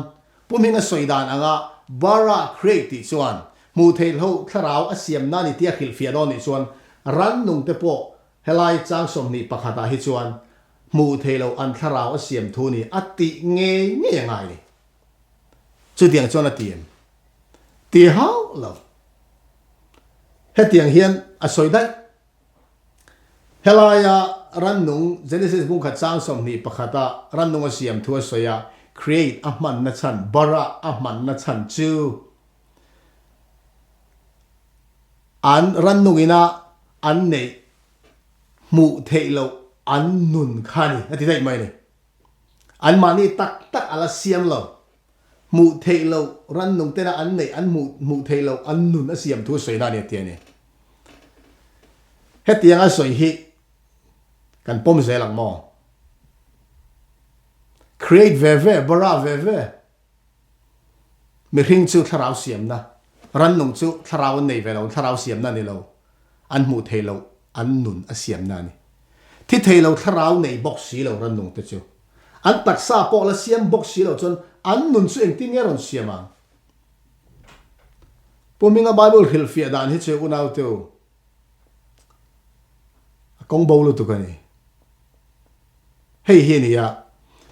puminga soidan anga bara create ti chuan mu thei ho tharau asiam na ni tia khil fia don ni chuan ran nung te po helai chang som ni pakhata hi chuan mu thei lo an tharau asiam thu ni ati nge nge ngai ni chu tiang chuan atiem ti hau lo he tiang hian a soi dai helai ran nung Genesis bung kha chang som ni pakhata ran nung asiam thu soya create ahman na chan bara ahman na chan chu an ran nungina an nei mu thei lo an nun khani ati dai mai ni an mani tak tak ala siam lo mu thei lo ran nung te na an nei an mu thei lo an nun asiam thu soi na ni ti ni hetiang a soi hi kan pom zelang mo create veve bara veve Mihring chu tharau siam na ran nung chu tharau nei ve lo tharau siam na ni lo an mu thei lo an nun a siam na ni thi thei lo tharau nei bok si lo ran nung te chu an tak sa po la siam bok si lo chon an nun chu eng tin ngeron siama puminga bible hil fia dan hi che unau tu kong bolu tu kani hei hi ni ya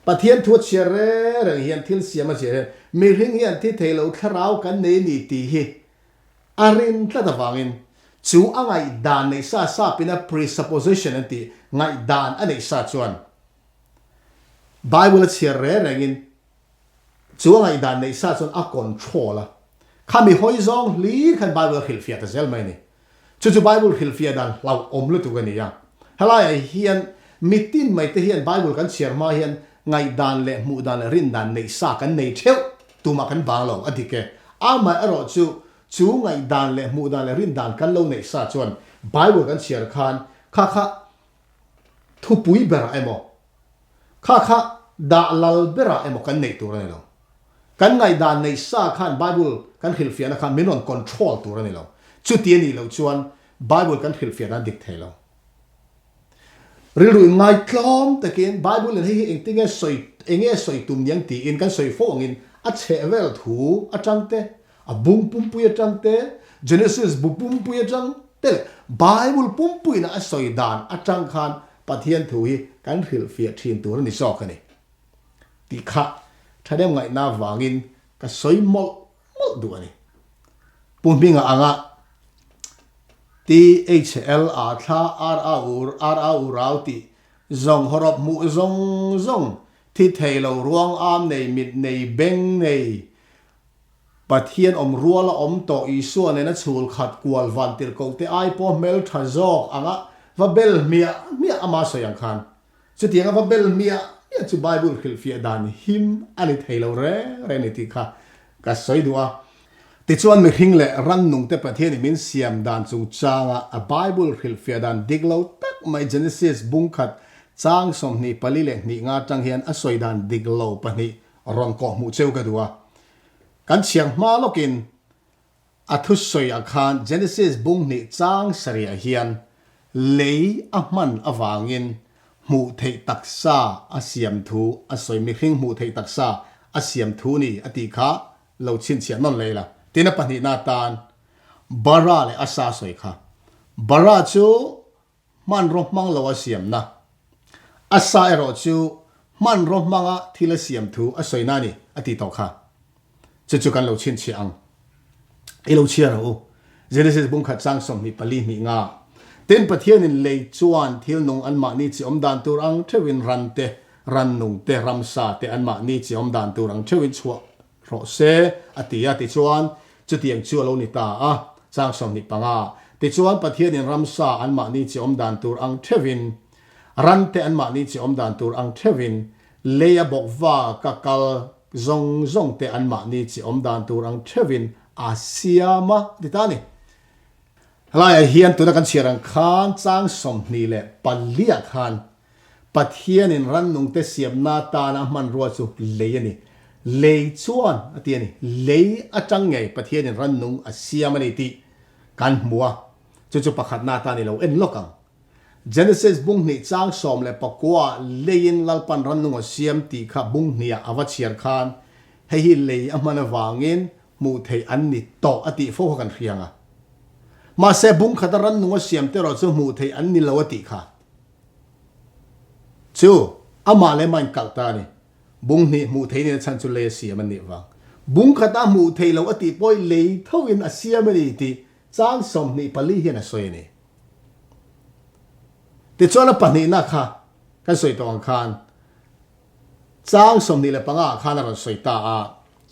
pathian thu chiar re rang hian thil siama che Mihring hian thi thei lo tharau kan nei ni ti hi arin tla da wangin chu angai dan nei sa pina presupposition anti ngai dan anei sa chuan bible chiar re rangin chu angai dan nei sa chuan a control khami hoi zong li khan bible hil fia ta zel mai ni chu bible hil fia dan lau om lu tu gani ya helai hian mitin mai te hian bible kan chiar ma hian ngai dan le mu dan le rin dan nei sa kan nei theu tu ma kan bang lo adike ama aro chú ngày đàn lệ mù đàn lệ rin đàn căn lâu này sa chuan Bible kan share khan kha thu pui bera emo kha da lal bera emo kan nei tur ani lo kan ngày đàn này sa khan Bible kan khil fian khan min on control tur ani lo chu ti ni lo chuan Bible kan khil fian an dik thei lo rilu ngai klom takin Bible hi eng tinge soi tum yang ti in kan soi fo ngin a che vel thu a tangte a bung pum pu ya tangte Genesis bu pum pu ya tang te Bible pum pu na a soi dan a tang khan pathian thu hi kan khil fia thin tur ni so khani ti kha thadem ngai na wangin ka soi mol du ani pum binga anga THL tha R rauti zong horop mu zong thi thei lo ruang am nei mit nei beng nei pathian ruala to isu ne na chul khat kwal van tir ko te ai po mel thazok anga va bel mia ama so yang khan chu tianga va bel mia chu Bible khil fia dan him ani thei lo re ni ti kha ka soi duwa ti chuan mi hring le ran nung te pathian ni min siam dan chung changa a Bible khil fia dan diglo tak mai Genesis bung khat chang som ni pali le ni nga tang hian a soi dan diglo pani ron ko mu cheu ka duwa kan chiang ma lokin a thu soi a khan Genesis bung ni chang saria hian lei a man awangin mu thei taksa a siam thu a soi mi hring mu thei taksa a siam thu ni ati kha lo chin chian non leila tina pani na tan bara le asa soi kha bara chu man ro mang lo a siam na asa ero chu man ro manga thila siam thu a soi na ni ati to kha chu kan lo chin chiang e lo chia ro Genesis bung khat chang som ni pali ni nga ten pathian in lei chuan thil nung an ma ni chi om dan tur ang thewin ran nung te ramsa te an ma ni chi om dan tur ang thewin chua ro se atia ti chuan chu tiang chu lo ni ta a chang som ni panga ti chuan pathian in ramsa an ma ni chi om dan tur ang thewin ran te an ma ni chi om dan tur ang thewin leya bokwa kakal zong te an ma ni chi om dan tur ang thewin asiama ditani lai hian tu kan chiarang khan chang som ni le palia khan pathian in ran nung te siam na ta na man ro chu leani lei chuan atiani lei atang ngai pathian in ran nung asiam ani ti kan muwa chu pakhat na ta ni lo en lokang Genesis bung ni chang som le pakwa lein lalpan ran nung asiam ti kha bung nia awachiar khan hei lei amana wangin mu thei an ni to ati fo kan rianga ma se bung khataran nunga siam te ro chu mu thei an ni lawati kha chu ama le man kalta ni bung ni mu thei ni chan chu le siam ani wa bung khata mu thei lawati poi le thoin a siam ani ti chang som ni pali hian a soi ni ti chona pani na kha ka soi tong khan chang som ni le panga khan ro soi ta a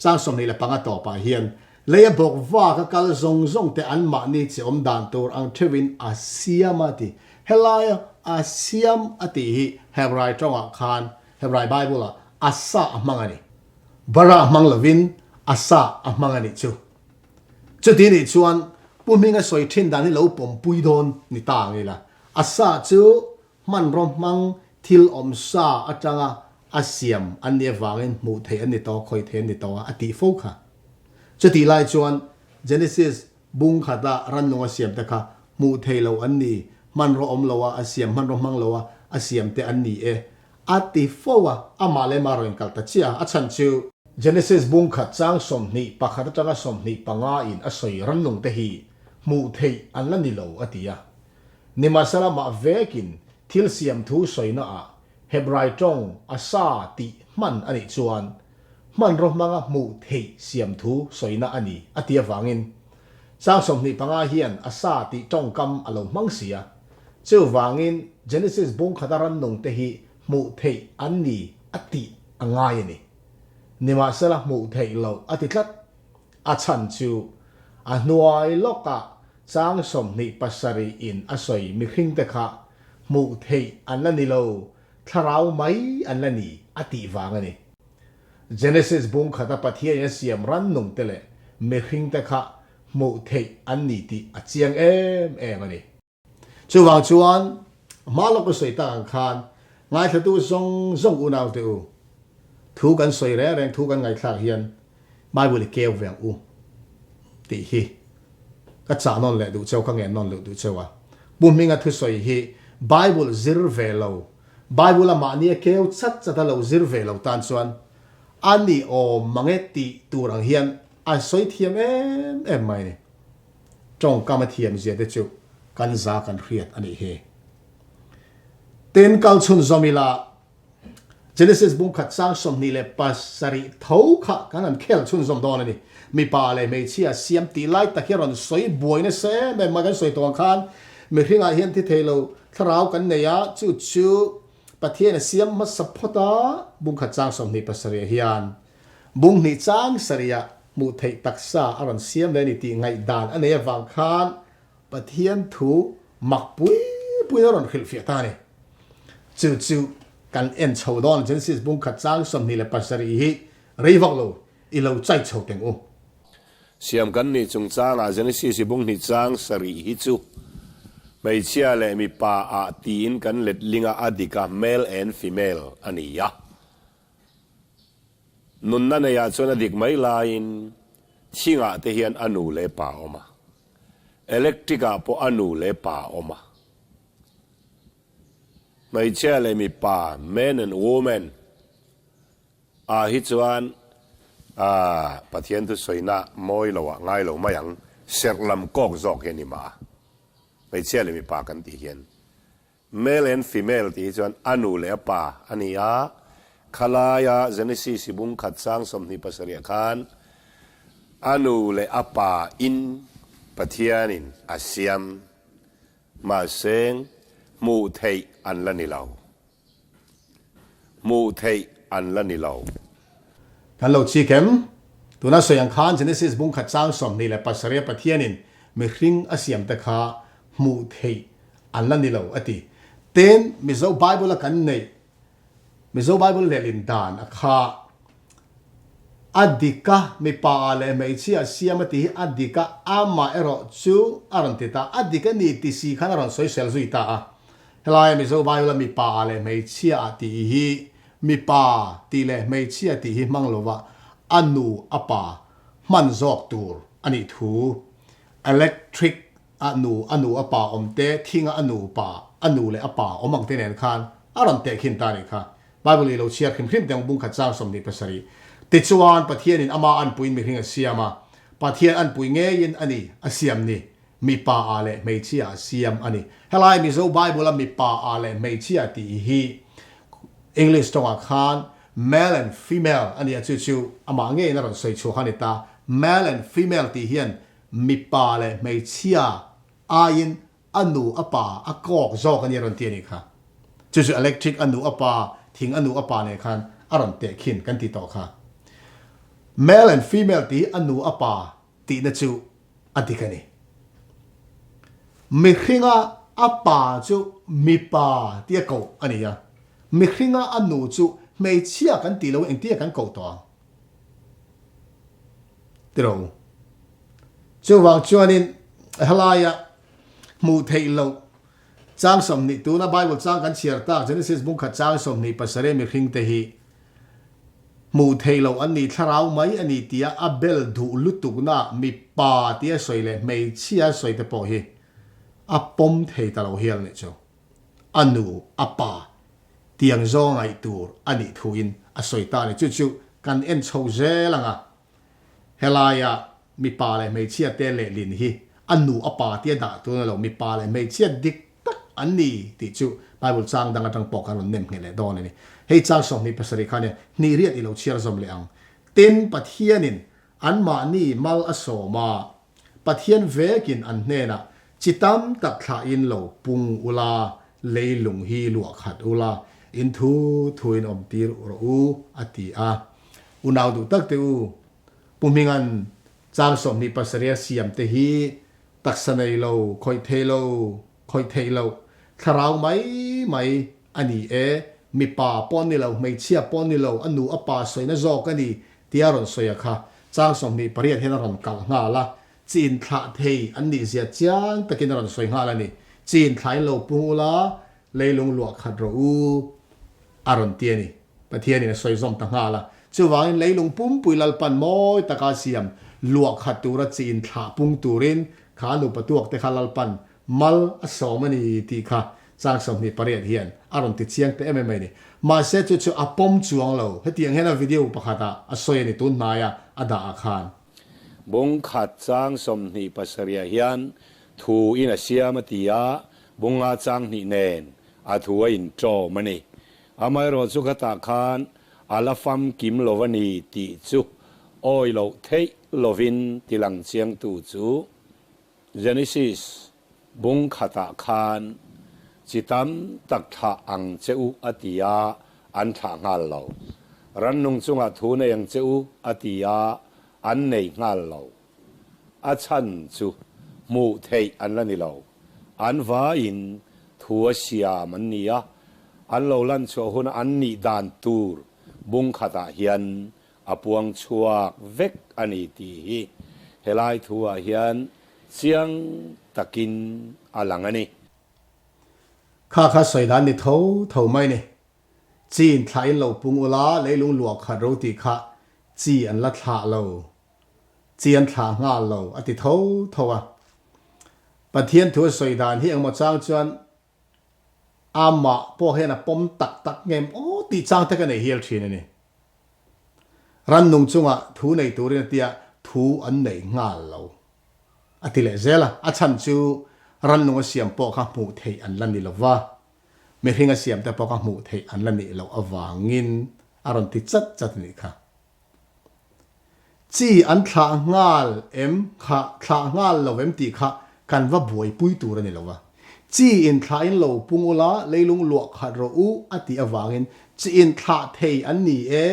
chang som ni le panga to pa hian leya bok wa ka kal zong te an ma ni chi om dan tur ang thewin asiamati helaya asiam ati hi hebrai tonga khan hebrai bible asa amangani bara manglavin asa amangani chu ti ni chuan puminga soi thin dan ni lo pom pui don ni ta ngila asa chu man rom mang thil om sa atanga asiam an ne wangin mu the an ni to khoi the ni to ati fo kha ti lai chuan Genesis bung khata ran nunga siam ta kha mu thei lo an ni man ro om lowa asiam man ro mang lowa asiam te an ni e ati fowa amale maro in kalta chia achan chu Genesis bung khat chang som ni pakhat tanga som ni panga in asoi ran nung te hi mu thei an la ni lo atia ni masala ma vekin thil siam thu soina a hebrai tong asa ti man ani chuan man ro manga mu thei siam thu soina ani atia wangin sang som ni panga hian asa ti tong kam alo mangsia chu wangin Genesis bung khataran nung te hi mu thei ani ati angai ni nima sala mu thei lo ati tlat achan chu a nuai loka sang som ni pasari in asoi mi hring te kha mu thei anani lo tharau mai anani ati wangani Genesis bung khata pathia ya siam ran nung tele me hring te kha มูเทอันนี้ที่อาเจียงมันนี่ช่วงชวนมาลกก็สวยต่างกันง่ายถ้าตัวส่งอุณาวตัวถูกันสวยแรงถูกันไงคลาเฮียนไม่บุหรี่เกลแหวงตีฮีก็จ่านอนเลยดูเจ้าข้างเงินนอนเลยดูเจ้าว่าบุญมีงานทุสวยฮีไบเบิลซิร์เวลไบเบิลละมันนี่เกลชัดจะเราซิร์เวลตันส่วนอันนี้โอมังเอติตัวรังเฮียนอันสวยเทียมไม่เนี่ยจงกำมาเทียมเสียเจ้ากันซากันเครียดอันนี้เฮเต็นกัลชุนซอมิลาเจเนซิสบุ้งขัดสร้างสมนิเลปัสสริเท้าขะกันนั่นเคลชุนซอมดอนนี่มีป่าเลยไม่เชี่ยเสียมตีไล่ตะเคียนสวยบวยเนี่ยเซ่แม่มากันสวยตัวขันมีเรื่องอาเฮียนที่เทโลทราวกันเนี่ยจู่ประเทศเนี่ยเสียมมาสัพพตาบุ้งขัดสร้างสมนิปัสสริเฮียนบุ้งนิจ้างสริยะมุทัยตักษาอรันเสียมเลยนี่ตีไงดานอันนี้ฟังขันประเทศถูมักปุยอรันขิลเฟียตาเนี่ยจู่กันเอ็นชาวดอนเจนซิสบุ้งขัดจ้างสมนิเลปัสสริฮีรีวักโลอีโลใจชาวเต็งโอเสียมกันนี่จงจ้างอาเจนซิสบุ้งนี่จ้างสริฮิจูไม่เชื่อเลยมีป่าอาตีนกันเล็ดลิงอาดิกา male and female อันนี้ยะนุนนั่นเนี่ยจนอดิกไม่ลายนชิงอาเทียนอนุเลป่าออกมาอิเล็กทริกาพออนุเลป่าออกมาไม่เชื่อเลยมีป่า men and women ฮิจวันปะเทียนทุสวยนะมอยเราง่ายเราไม่ยังเสกลำกอกจอกเห็นนี่มาไม่เชื่อเลยมีป่ากันที่เห็น male and female ที่จวนอนุเลป่าอันนี้ขลายาเจเนซิสบุ้งขัดสร้างสมนิปัสสริยคันอนุเลป่าอินปะเทียนินอาเซียมมาเซงมูเทยอันละนิลาวมูเทยอันละนิลาวกันเราชี้เข็มตัวนั้นสวยงคานเจเนซิสบุ้งขัดสร้างสมนิเลปัสสริยปะเทียนินมีคริงอาเซียมตะขามูเทยอันละนิลาวอติเต็นมิโซไบเบิลกันเนี่ยมิโซไบเบิลเลลินดานอาคาอดีกะมีป่าเลยไม่เชื่อเสียมติอดีกะอามาเอรอจูอารันติตาอดีกะนี่ติสีขันอารันสวยเซลซุยตาเฮลายมิโซไบเบิลมีป่าเลยไม่เชื่อติฮีมีป่าตีเลยไม่เชื่อติฮีมังโลวะอนุอป่ามันจอกตูร์อันนี้ถูอิเล็กทริกอนุอป่าอมเตทิ้งอนุป่าอนุเลยอป่าอมังเตเนนคันอารันเตขินตานี่ค่ะไบเบิลเราเชื่อขึ้นขึ้นแต่บุ้งขัดจ้างสมนิปัสสริติดชวนปะเทียนินอามาอันปุยมีเพียงเสียมาปะเทียนอันปุยเงี้ยนอันนี้อาเซียมนี่มีป่าอะไรไม่เชื่อเสียมอันนี้เฮลายมิโซไบเบิลมีป่าอะไรไม่เชื่อตีฮีอังกฤษตรงอาคาร male and female อันนี้จู่ๆอามาเงี้ยนั่นใส่ชัวร์ฮันนี่ตา male and female ตีเฮียนมีป่าอะไรไม่เชื่ออายินอนุอป่าอากอกจอกอันนี้รันเตียนี่ค่ะจู่ๆ electric อนุอป่าทิ้งอนุอป่าเนี่ยคันอารันเตะขินกันติดต่อค่ะ male and female ตีอนุอป่าตีนั่นจู่อดีกันนี่มิคริงอาป่าจู่มีป่าที่เก่าอันนี้อะมิคริงอนุจู่ไม่เชื่อกันตีเราเองที่กันเก่าตัวเดี๋ยวจู่วางจวนนินเฮลายะมูเทยเราจ้างสมนิตัวน่ะไบเบิลจ้างกันเชียร์ตาเจเนซิสบุ้งขัดจ้างสมนิปัสสริมิคริงเตฮีมูเทยเราอันนี้ทาราวไหมอันนี้ที่อาเบลดูลุตุกน่ะมีป่าที่สวยเลยไม่เชื่อสวยแต่พอฮีอาปมเทยตลอดเฮียเนี่ยจ้ะอนุอาป่าเตียงโซ่ไงตัวอันนี้ทูอินอาสวยตาเนี่ยจู่ๆกันเอ็นโชเจลังอ่ะเฮลายะมีป่าเลยไม่เชื่อเตเลลินฮีอนุอาป่าที่ด่าตัวเรามีป่าเลยไม่เชื่อดิกตักอันนี้ที่จู่ไบเบิลจ้างดังกระทั่งปอกกันเน้นเงี้ยเลยดอนนี่ให้จ้างสองนี้ภาษาริกาเนี่ยนี่เรียกอีเราเชียร์สมเลยอังเต็นปะเทียนินอันมานี่มัลอโศมาปะเทียนเวกินอันเนน่ะจิตามตักขาอินเราปุงอุลาเลยหลงฮีลวกขัดอุลาอินทูอินอมตีรูอติอาอุณาวดูตักเตอูปุ่มมิงันจ้างสมนี้ภาษาริกาเสียมเตฮีตักสนัยเราคอยเทเราทาราวไหมอันนี้มีป่าป้อนนี่เราไม่เชื่อป้อนนี่เราอนุอป่าสวยนะจอกันนี่ที่อารมณ์สวยค่ะจ้างสมนี้ปริยัติให้นรนกัลงาละ chin thla thei an ni zia chiang takin ron soi nga la ni chin thlai lo pula leilung luak khat ro u aron tia ni pathian ni soi zom ta nga la chuwang leilung pum puilal pan moi taka siam luak khat tura chin thla pung turin khanu patuak te khalal pan mal asomani ti kha sang som ni pariat hian aron ti chiang te emai ni ma se chu apom chuang lo hetiang hena video pakhata asoi ni tun maya ada akhan bung khat chang som ni pasaria hian thu in a siamatia bunga chang ni nen a thuwa in tro mani amai ro chu khata khan alafam kim lovani ti chu oi lo thei lovin tilang chiang tu chu Genesis bung khata khan chitam tak tha ang cheu atia an tha ngal lo ran nung chunga thu na yang cheu atia an nei ngal lo a chan chu mu thei an la ni lo an va in thua sia man nia an lo lan chu hun an ni dan tur bung khata hian apuang chuak vek ani ti hi helai thua hian chiang takin alangani kha soi dan ni tho mai ni chin thlai lo pung ula leilung luak khat ro ti kha chi an la thla lo chi an thla nga lo ati tho a pathian thu soi dan hi ang ma chang chuan ama po hena pom tak ngem o ti chang te ka nei hial thin ni ran nung chunga thu nei turin tia thu an nei nga lo ati le zela a chan chu ran nung siam po kha mu thei an lan ni lova Mihring Siam te po ka mu thei an lan ni lo awangin aron ti chat ni kha chi an thla ngal em kha thla ngal lo em ti kha kan va buai pui tur ni lova chi in thla in lo pungula leilung luak kha ro u ati awangin chi in thla thei an ni e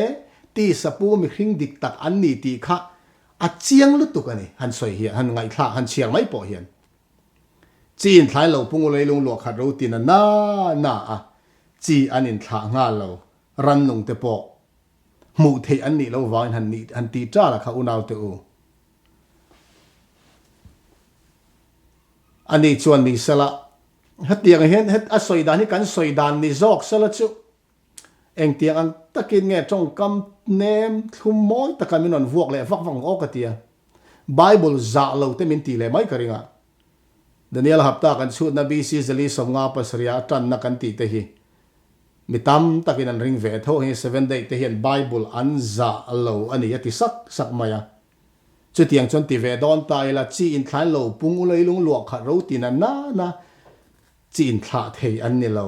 ti sapu mihring dik tak an ni ti kha a chiang lu tu ka ni han soi hi han ngai thla han chiang mai po hian chin thlai lo pung leilung luak khat ro tin na a chi anin thla nga lo ran nung te po mu thei an ni lo wang han ni an ti tra la kha unaw te u ani chuan ni sala hatiang hen het a soidan hi kan soidan ni zok sala chu eng tiang ang takin nge tong kam nem thum moi takamin on vuak le vak wang ok atia bible za lo te min ti le mai karinga Daniel hapta kan shoot na BC zali som nga pasria tan na kan ti te hi mitam takin an ring ve tho hi 7 day te hian bible an za lo ani ati sak maya chu tiang chon ti ve don ta ila chi in thlan lo pung leilung luak kha ro tin na chi in thla thei an ni lo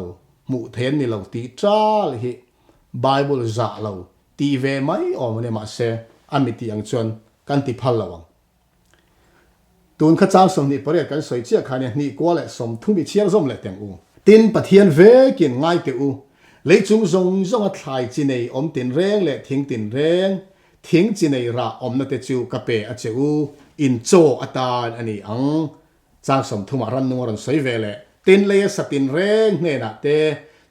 mu then ni lo ti tral hi bible za lo ti ve mai o mane ma se amiti ang chon kan ti phal lawang tun kha chang som ni pare kan soi chia khane ni ko le som thumi chiang zom le teng u tin pathian ve kin ngai te u leichung zong a thlai chi nei om tin reng le thing tin reng thing chi nei ra om na te chu ka pe a che u in cho atan ani ang chang som thuma ran nu ran soi ve le tin le sa tin reng ne na te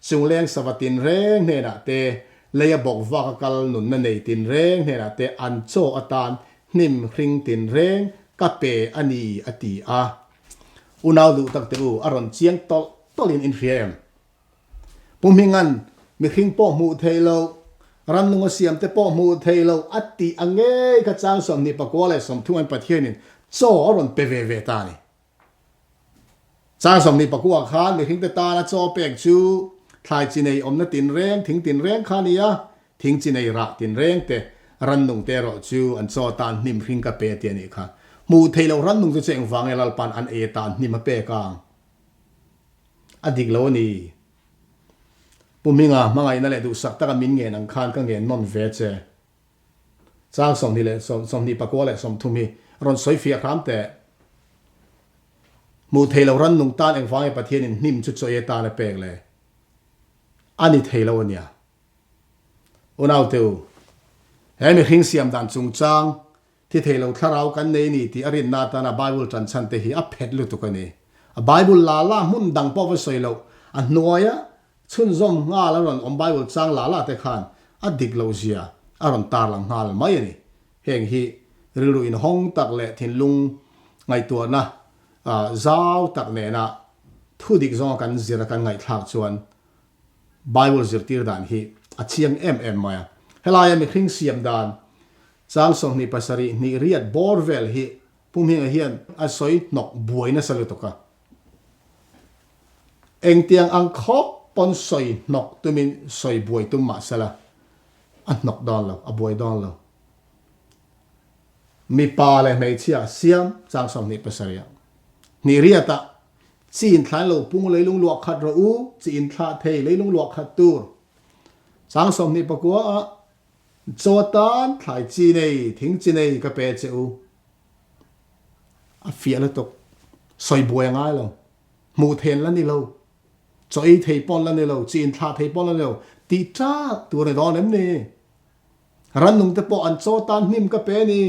chung leng sa wa tin reng ne na te le ya bok wa ka kal nun na nei tin reng ne na te an cho atan nim hring tin reng kape ani ati a unaw du tak te u aron chiang tolin in fiam pumingan mihring po mu thailo ran nung siam te po mu thailo ati ange ka chang som ni pakwale som thuan pathianin so aron pve ta ni chang som ni pakwa khan mihring te ta na cho pek chu thlai chi nei om na tin reng thing tin reng khania thing chi nei ra tin reng te ran nung te ro chu an cho tan nim hring ka pe te ni kha mu thailo ran nung chu cheng wang elal pan an e tan ni ma pe kang adik lo ni puminga mangai na le du sak ta ka min nge nang khan ka nge non ve che chang som ni le som ni pakwa le som thumi ron soi fia kham te mu thailo ran nung tan eng wang e pathian in nim chu choi ta na pek le ani thailo nia unaw teu he Mihring Siam dan chung chang thi thailo tharau kan nei ni ti arin na ta na bible chan chan te hi a phet lu tu ka ni a bible la mun dang po va soilo a noya chun zom nga la ron om bible chang la te khan a dik lo zia aron tar lang ngal mai ni heng hi rilu in hong tak le thin lung ngày tua na zau tak ne na thu dik zong kan zira kan ngai thak chuan Bible zirtir dan hi a chiang em maya helaya Mihring Siam dan chang song ni pasari ni riat borvel hi pumhinga hian a soi nok buaina salutoka eng tiang ang khop pon soi nok tumin soi buai tum ma sala an nok don lo a buai don lo mi pa le mei chia siam chang song ni pasari ni riata chin thlan lo pung leilung luak khat ro u chin thla thei leilung luak khat tur chang song ni pakua a chotan thlai chi nei thing chi nei ka pe che u a fia la tok soi buai ngai lo mu then la ni lo choi thei pon la ni lo chin thla thei pon la ni lo ti cha tu ne don em ni ran nung te po an chotan nim ka pe ni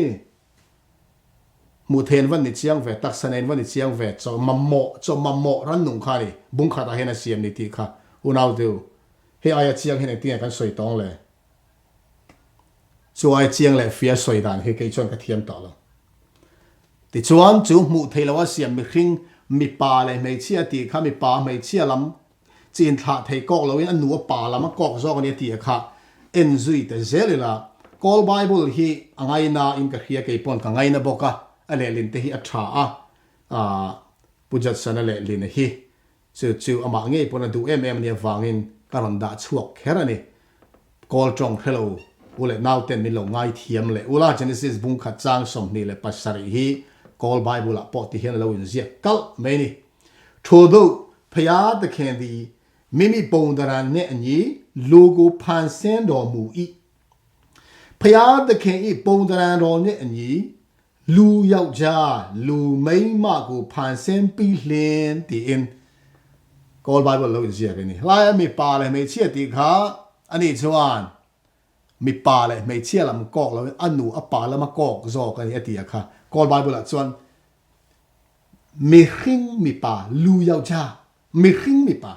mu then van ni chiang ve tak sanen van ni chiang ve cho mammo ran nung kha ni bung kha ta hena siam ni ti kha unau tu he aya chiang hena ti kan soi tong le so ai chiang le fia soi dan he ke chon ka thiam ta lo ti chuan chu mu thei lawa siam mi hring mi pa le mei chia ti kha mi pa mei chia lam chin tha thei kok lo in anu pa lam kok zo ni ti kha en zui te zelila kol bible hi angai na in ka khia ke pon ka ngai na boka ale lin te hi a tha a pujat sana le lin hi chu ama nge pon du ni wangin karon da chuak kherani kol chong hello ule now ten min lo ngai thiam le ula Genesis bung kha chang som ni le pasari hi kol bible a po ti hian lo in zia kal me ni thodo phaya de khen di mimi pongdaran ne ani logo phan sen do mu i phaya de khen i pongdaran ro ne ani lu yauk ja lu mai ma ko phan sen pi hlen ti in kol bible lo in zia ke ni lai mi pa le me chia ti kha ani chuan mi pa le me chia lam kok lo anu a pa lam kok zo ka ni atia kha kol bible a chuan Mihring mi pa lu yau cha Mihring mi pa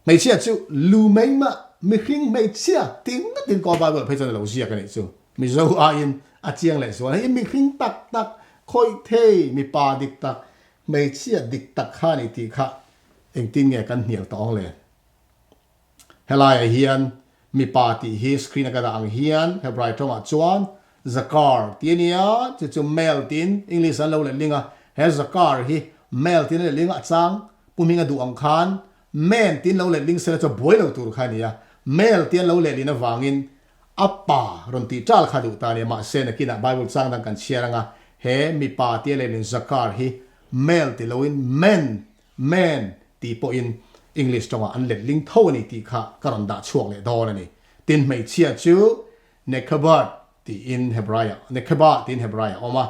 mei chia chu lu mei ma Mihring mei chia ting na tin kol bible phei chon lo zia ka ni chu Mizo a in a chiang le so hi Mihring tak khoi thei mi pa dik tak mei chia dik tak kha ni ti kha eng tin nge kan hnial tong le helai hian mi pa ti hi screen ka dang hian hebrai tong a chuan zakar tinia chu mail tin english an lo le linga he zakar hi mail tin le linga chang puminga du ang khan men tin lo le ling se cho boy lo tur khania mail tin lo le lina wangin appa ron ti tal khadu ta ne ma se na kina bible chang dang kan chiaranga he mi pa ti le lin zakar hi mail ti lo in men ti po in English tonga an let ling tho ni ti kha karon da chuak le do ni tin mei chia chu nekabat ti in hebraya nekabat tin hebraya oma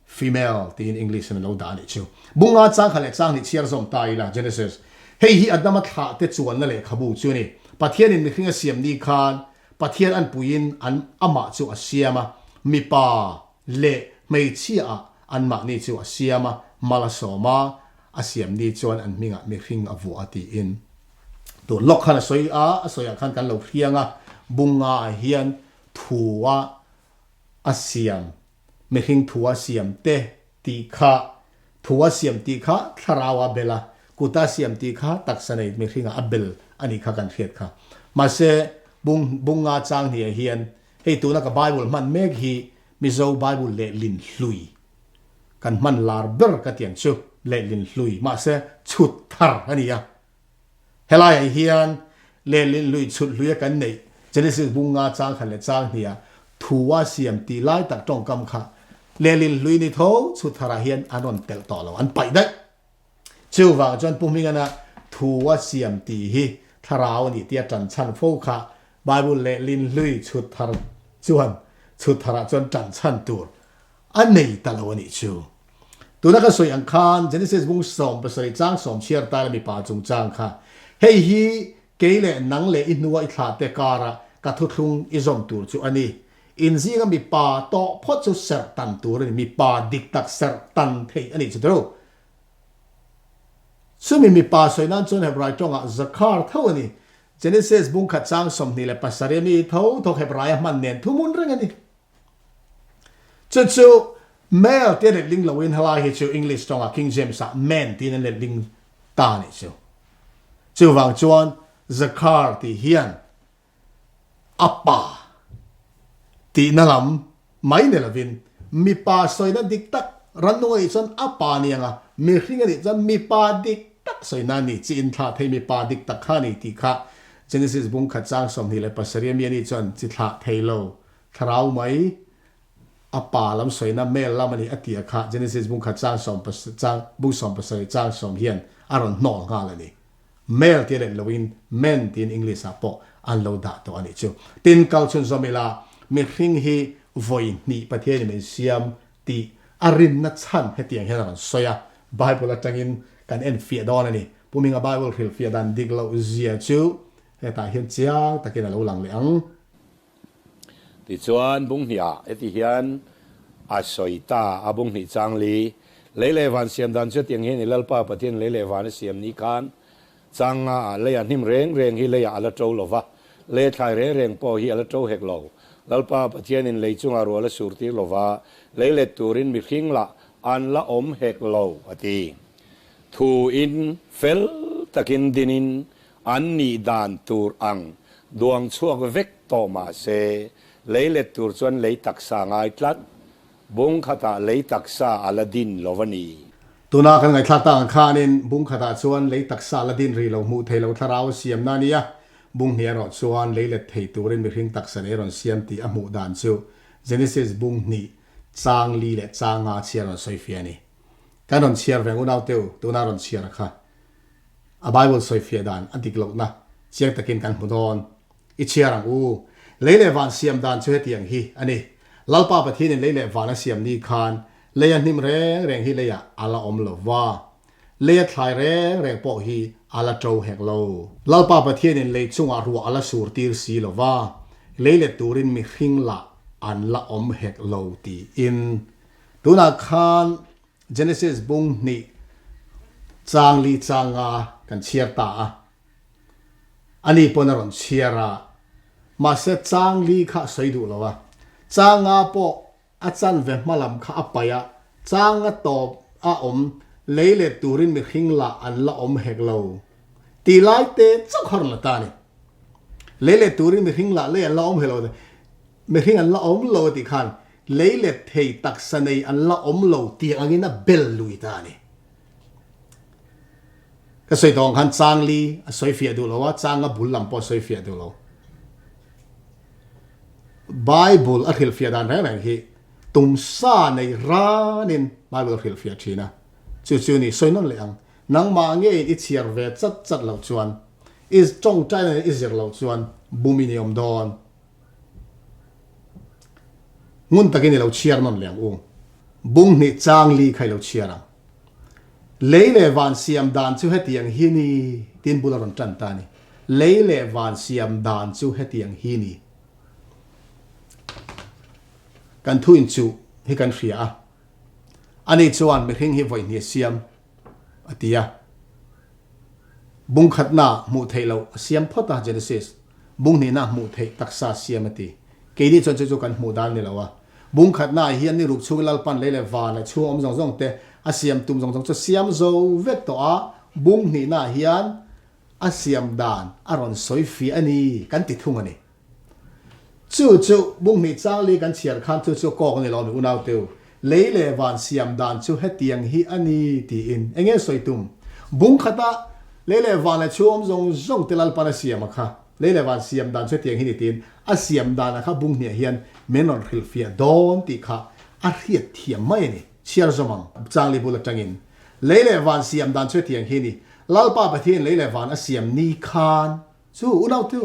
female ti in English na lo da ni chu bunga chang khale chang ni chiar zom tai la Genesis hei hi adama tha te chuan na le khabu chu ni pathian in Mihring Siam ni khan pathian an puin an ama chu a siama mi pa le mei chia an ma ni chu a siama malasoma asiam ni chuan an minga Mihring avu ati in to lok khan soi a khan kan lo phianga bunga hian thuwa asiam Mihring thuwa siam te ti kha thuwa siam ti kha tharawa bela kuta siam ti kha taksanei Mihring abel ani kha kan thiet kha ma se bunga chang hi hian hei tu na ka bible man meg hi Mizo bible le lin hlui kan man lar ber ka tiang chu le lin hlui ma se chut thar ania helai hian le lin lui chut hlui kan nei Genesis bunga chang khan le chang hia thuwa siam ti lai tak tong kam kha le lin hlui ni tho chut thara hian anon tel to lo an pai dai chu wang chon puminga na thuwa siam ti hi tharao ni tia chan chan fo kha bible le lin hlui chut thar chuan chut thara chon chan chan tur an nei ta lo ni chu tu na ka soi ang khan Genesis bung som pasari chang som chiar ta mi pa chung chang kha hei hi keile nang le inua I thla te kara ka thu thung izom tur chu ani in zinga mi pa to phot chu ser tan tur mi pa dik tak ser tan thei ani chu do sumi mi pa soi nan chon hebrai tonga zakar thawani Genesis bung kha chang som ni le pasari mi tho hebrai man nen thumun reng ani chu male tiền lệ linh lawin halai hi chu English trong King James a men tiền lệ linh ta này chu vang chuan zakar thì hiền apa ti na lam mai ne lavin mi pa soi na dik tak ran noi chon apa ni anga mi hringa ni chan mi pa dik tak soi na ni chin tha thei mi pa dik tak kha ni ti kha Genesis bung khat chang som ni le pasariam mi ni chon chi tha thei lo tharau mai apa lam soi na mel lam ani atia kha Genesis bung khat chang som pas chang bung som pasari chang som hian aron nol nga la ni male ti le lowin men tin English apo an lo da to ani chu tin kal chun zomela Mihring hi voi ni pathian Mihring Siam ti arin na chan hetiang heran soya Bible atangin kan en fia don ani puminga Bible khil fia dan diglo zia chu heta hian chiang takin lo lang leang ti chuan bung hia eti hian a soita abung ni changli leile van siam dan chu tiang hi ni lalpa pathian leile van siam ni kan changa le an him reng reng hi le ya ala tro lova le thai re reng po hi ala tro hek lo lalpa pathian in leichung a ruala surti lova leile turin mi khing la an la om hek lo ati thu in fel takin dinin an ni dan tur ang duang chuak vek to ma se leile tur chuan lei taksa ngai tlat bung khata lei taksa aladin lovani tuna kan ngai thlata khanin bung khata chuan lei taksa ladin ri lo mu thei lo tharau siam na nia bung hnia ro chuan leile thei turin Mihring taksa ne ron siam ti a mu dan chu Genesis bung ni chang li le changa chiaron soifia ni kanon chiar veng unau teu tuna ron chiar kha a Bible soifia dan antik lo na chiang takin kan hudon i chiarang u leile van siam dan chu hetiang hi ani lalpa pathin leile van siam ni khan leya nim reng reng hi leya ala om lova leya thlai reng reng po hi ala tro hek lo lalpa pathin in le chunga ru ala sur tir si lova leile turin Mihring la an la om hek lo ti in tuna khan Genesis bung ni chang li changa kan chiar ta ani ponaron chiara ma se chang li kha saidu lova changa po achan ve malam kha apaya changa to a om leile turin Mihring la an la om hek lo ti lai te chakhar la ta ni leile turin Mihring la le an la om hek lo Mihring an la om lo ti khan leile thei taksanei an la om lo ti angina bel lui ta ni ka soi dong khan chang li a soi fia du lo wa changa bulam po soi fia du lo Bible a khil fia dan rang hi tum sa nei ranin Bible khil fia thina chu chu ni soi non le ang nang ma nge i chiar ve chat chat lo chuan is chong chai ne is zer lo chuan buminium don ngun takin lo chiar non leang u bung ni chang li khai lo chiara leile van siam dan chu hetiang hi ni tin bularon tan ta ni leile van siam dan chu hetiang hi ni kan thuin chu hi kan fria ani chuan Mihring hi voi ni siam atia bung khatna mu theilo siam phota Genesis bung ni na mu thei taksa siam ati keidi chon chu kan mu dal ni lawa bung khatna hian ni ruk chulal pan leile van chu om jong jong te a siam tum jong jong chu siam zo vek to a bung ni na hian a siam dan aron soi fi ani kan ti thung ani chu bung ni chang li kan chiar khan chu ko ni lo mi unau teu leile van siam dan chu hetiang hi ani ti in enge soi tum bung khata leile van la chu om jong jong telal pan siam kha leile van siam dan chu tiang hi ni tin a siam dan kha bung ni hian menon khil fia don ti kha a riat thiam mai ni chiar zomang chang li bula tangin leile van siam dan chu tiang hi ni lalpa pathin leile van a siam ni khan chu unau tu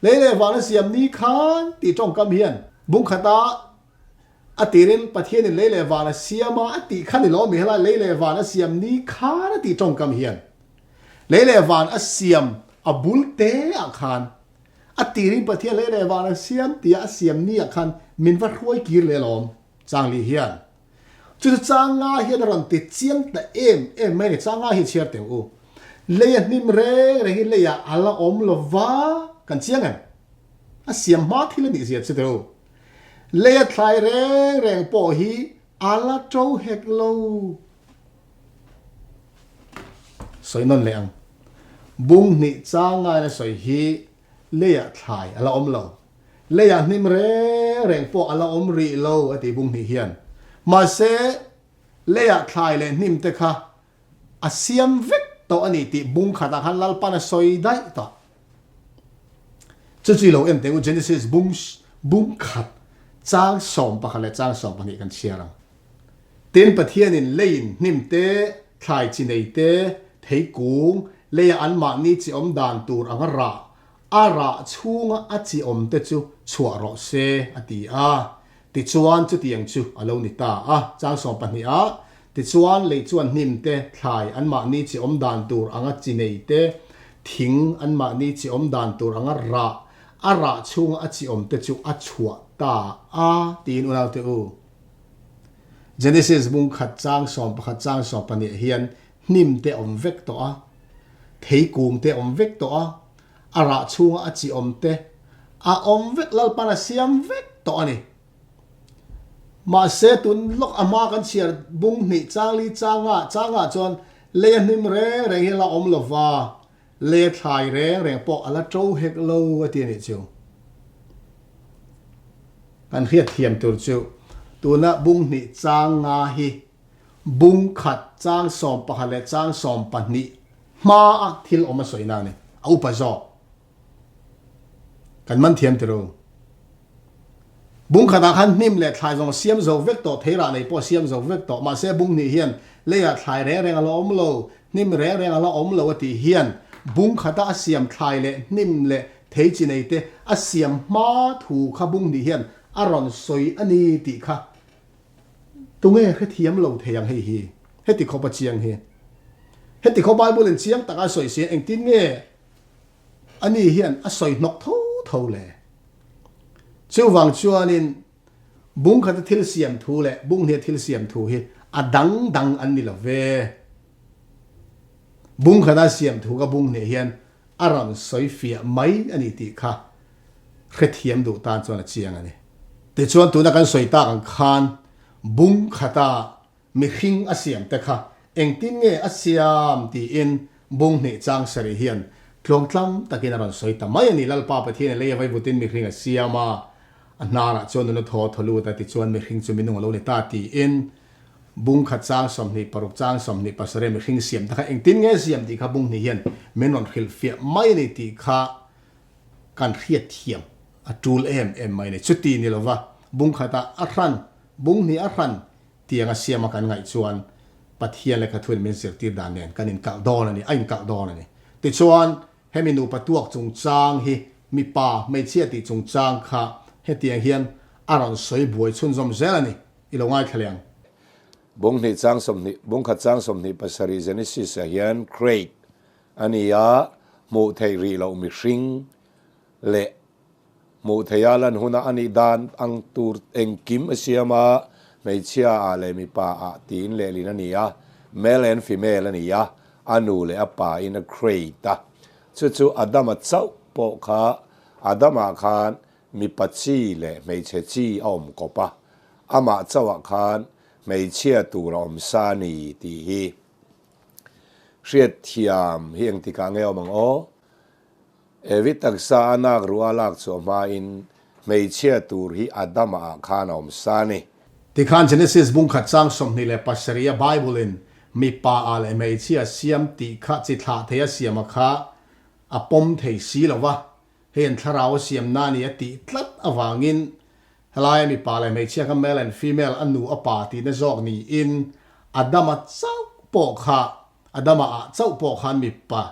leile van a siam ni khan ti tong kam hian bung khata atirin pathin leile van a siama ati khan ni lo mi hela leile van a siam ni khan ti tong kam hian leile van a siam abul te a khan atirin pathin leile van a siam ti a siam ni a khan min va ruai kir le lom chang li hian chu changa hian ron ti chiang ta em mai ni changa hi chiar te u leya nim re hi leya ala om lova kan chiang an a siam ma thil ni zia chitero leya thlai reng po hi ala trâu hek lâu soi non leang bung ni cha nga na soi hi leya thai ala om lo leya nim re reng po ala om ri lo ati bung ni hian ma se leya thai le nim te kha asiam vek to ani ti bung khata han lal pa na soi dai to chu lo em te Genesis bung khat chang som pa khale chang som pa ni kan chiarang ten pathian in lein nim te thai chi nei te thei kung leya an ma ni chi om dan tur anga ra ara chunga a chi om te chu chua ro se ati a ti chuan chu tiang chu alo ni ta a chang som pa ni a ti chuan le chuan nim te thai an ma ni chi om dan tur anga chi nei te thing an ma ni chi om dan tur anga ra ara chunga a chi om te chu a chua ta a tin unaw te u Genesis bung khat chang som pa ni hian nim te om vek to a thei kung te om vek to a ara chunga a chi om te a om vek lal pana siam vek to ani ma se tun lok ama kan chiar bung ni changli changa chon le nim re hi la om lova le thai reng po ala tro hek lo ati ni chu kan hiat thiam tur chu tuna bung ni changa hi bung khat chang som pa hale chang som pa ni ma a thil oma soina ni au pa zo kan man thiam tero bung khata han nim le thai jong siam zo vek to thera nei po siam zo vek to ma se bung ni hian le ya thai reng ala om lo nim reng ala om lo ati hian bung khata a siam thai le nim le thei chi nei te a siam ma thu kha bung ni hian aron soi ani ti kha tunge khe thiam lo theyang hei hi heti khopa chiang hi heti kho bible in chiang taka soi se eng tin nge ani hian a soi nok tho le chu wang chuanin bung khat thil siam thu le bung he thil siam thu hi adang an ni lo ve bung khada siam thu ka bung ne hian aram soi fia mai ani ti kha khe thiam du tan chuan a chiang ani te chuan tu na kan soi ta kan khan bung khata Mihring Siam te kha eng tin nge asiam ti in bung ni chang sari hian tlong tlam takin aron soi ta mai ani lal pa pathian le vai butin Mihring Siama anara chon no tholu ta ti chuan Mihring chu minung lo ni ta ti in bung khat chang som ni paruk chang som ni pasare Mihring Siam ta kha eng tin nge siam ti kha bung ni hian menon khil fia mai ni ti kha kan khiat thiam a tul em mai ni chuti ni lova bung khata athran bung ni athran tianga siama kan ngai chuan pathian le khathun min sir tir dan nen kanin kal don ani ain kal don ani ti chuan heminu patuak chung chang hi mi pa me chia ti chung chang kha he tiang hian aron soi buai chun zom zelani ilongai khaliang bung ni chang som ni bung khat chang som ni pasari Genesis hian great ania mu thei ri lo mi hring le mu theyalan huna ani dan ang tur engkim asiama mei chia a le mi pa a tin le lin ania male and female ania anu le apa in a crate chu adama chau po kha adama khan mi pachi le mei che chi om kopa ama chawa khan mei chia tu rom sani ti hi hriat thiam hiang ti ka ngeo mang o evit taksa anak rualak cho ma in mei chia tur hi adama khan om sani ti khan Genesis bung khat chang som ni le pasaria bible in mi pa ale mei chia siam ti kha chi tha theya siam kha apom thei si lova hen tharao siam na ni ati tlat awangin halai mi pa le mei chia ka male and female anu apa ti na jok ni in adama chau po kha adama a chau po khan mi pa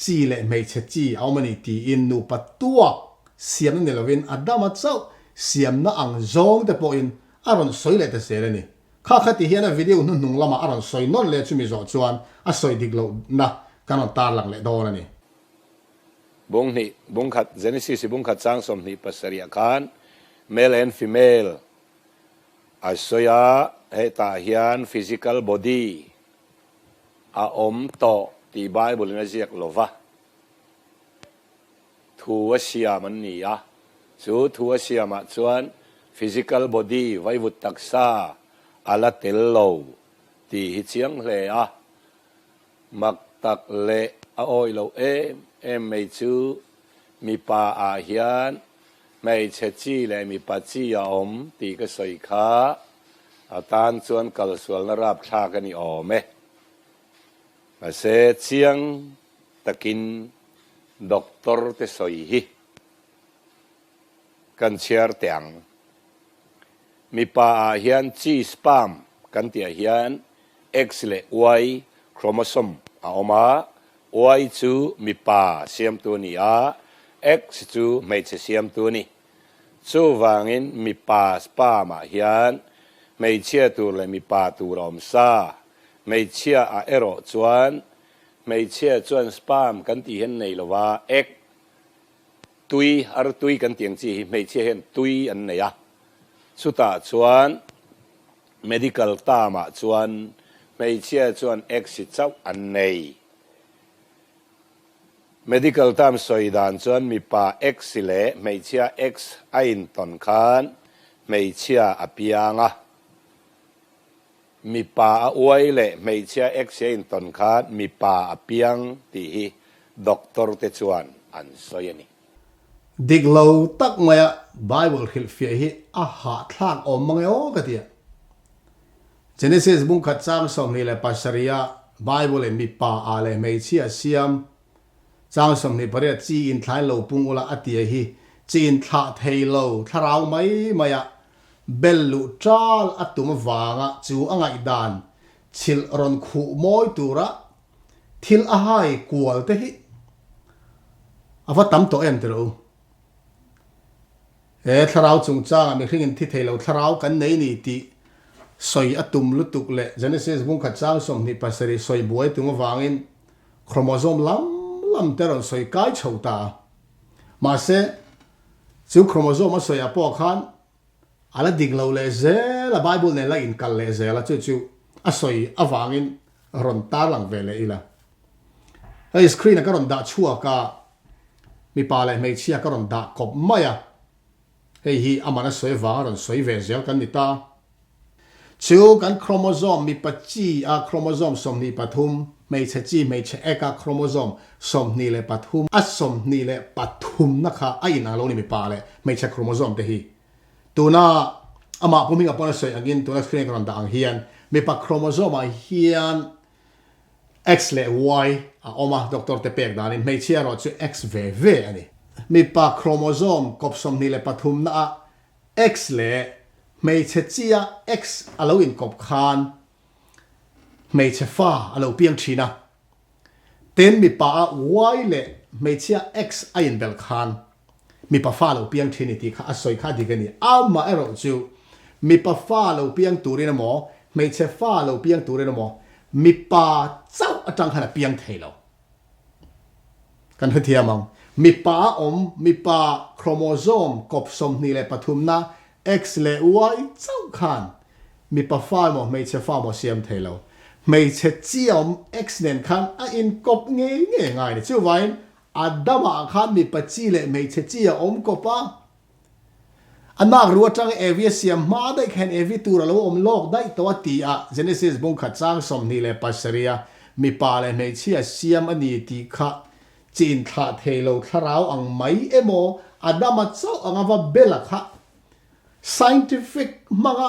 chi le mei che chi au mani ti in nu patua siam ni lovin adama chau siam na ang zong te po in aron soi le te sele ni kha khati hian a video nu nung lama aron soi non le chu mi zo chuan a soi dik lo na kanon tar lang le don ani bung khat Genesis bung khat chang som ni pasaria khan male and female asoya heta hian physical body a om to ti bible na ziak lova thuwa siam an ni a chu thuwa siam a chuan physical body vai vut taksa ala tel lo ti hi chiang hle a mak tak le a oi lo em mei chu mi pa a hian mei che chi le mi pa chi a om ti ka soi kha a tan chuan kal sual na rap thla ka ni ome a se chiang takin doctor te soi hi kan chiar tiang mi pa a hian chi spam kan tia hian x le y chromosome a oma y chu mi pa siam tu ni a x chu mei che siam tu ni chu wangin mi pa spam a hian mei chia tu le mi pa tu rom sa mei chia a ero chuan mei chia chuan spam kan ti hen nei lowa x tui ar tui kan tiang chi mei chia hen tui an nei a suta chuan medical tama chuan mei chia chuan x chau an nei medical tam soi dan chuan mi pa x le mei chia x a in ton khan mei chia a pianga mi pa a uai le mei chia x in ton khan mi pa a piang ti hi doctor te chuan an soi ani dig lo tak maya Bible khil fi hi a ha thak om mangai o ka tia Genesis bung khat chang som ni le pasaria Bible e mi pa a le mei chia siam chang som ni pare chi in thlai lo pung ula atia hi chi in thla thei lo tharau mai maya bellu tral atum wanga chu angai dan chil ron khu moi tura thil a hai kwal te hi awa tam to em te ro tharau chung chang mi hring in thi thei lo tharau kan nei ni ti soi atum lutuk le Genesis bung khat chang som ni pasari soi buai tum wangin chromosome lam teron soi kai chhota ma se chu chromosome a soi apo khan ala dig lo le ze la Bible ne la in kal le ze la chu a soi awangin ron ta lang ve le ila ai screen ka ron da chua ka mi pa le mei chia ka ron da kop maya hei hi amana soi wa ron soi ve zel kan ni ta chu kan chromosome mi pa chi a chromosome som ni pathum mei che chi mei che eka chromosome som ni le pathum a som ni le pathum na kha ai na lo ni mi pa le mei che chromosome te hi tuna ama puming apon soi agin tuna screen kan da ang hian mi pa chromosome a hian x le y a oma doctor te pek dan mei chia ro chu x ve ve ani mi pa chromosome kop som ni le pathum na x le mei che chia x alo in kop khan mei che fa alo piang thina ten mi pa y le mei chia x a in bel khan mi pa fa lo piang thini ti kha asoi kha digani ama ero chu mi pa fa lo piang turina mo mei che fa lo piang turina mo mi pa chau atang khana piang thailo kan hathia mang mi pa mi pa chromosome kop som ni le pathum na x le y chau khan mi pa fa mo mei che fa mo siam thailo mei che chiom x nen khan a in kop nge ngai ni chu wain adama khan mi pa chi le mei che chia kopa anak ruwa tang evia siam ma dai khan evi tur lo lok dai to ti a Genesis bung kha chang som ni le pasaria mi pa le mei chia siam ani ti kha chin tha thelo tharau ang mai emo adama chau anga va bela kha scientific manga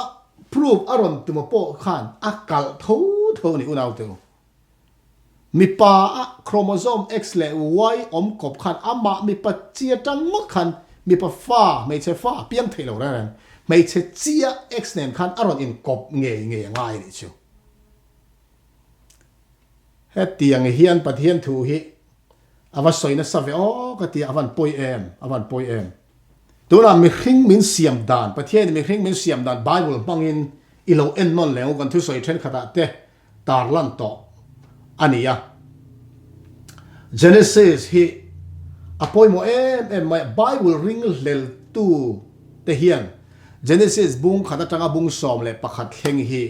proof aron tuma po khan akal tho ni unau tu mi pa a chromosome x le y kop khan ama mi pa chia tang mo khan mi pa fa mei che fa piang thelo ran mei che chia x nen khan aron in kop nge ngai ni chu he tiang hian pathian thu hi awa soina save o ka ti awan poi em tuna Mihring min siam dan pathian Mihring min siam dan Bible bangin ilo en non leo kan thu soi then khata te tar lan to ania Genesis hi apoi mo my Bible ring lel tu te hian Genesis bung khata tanga bung som le pakhat thleng hi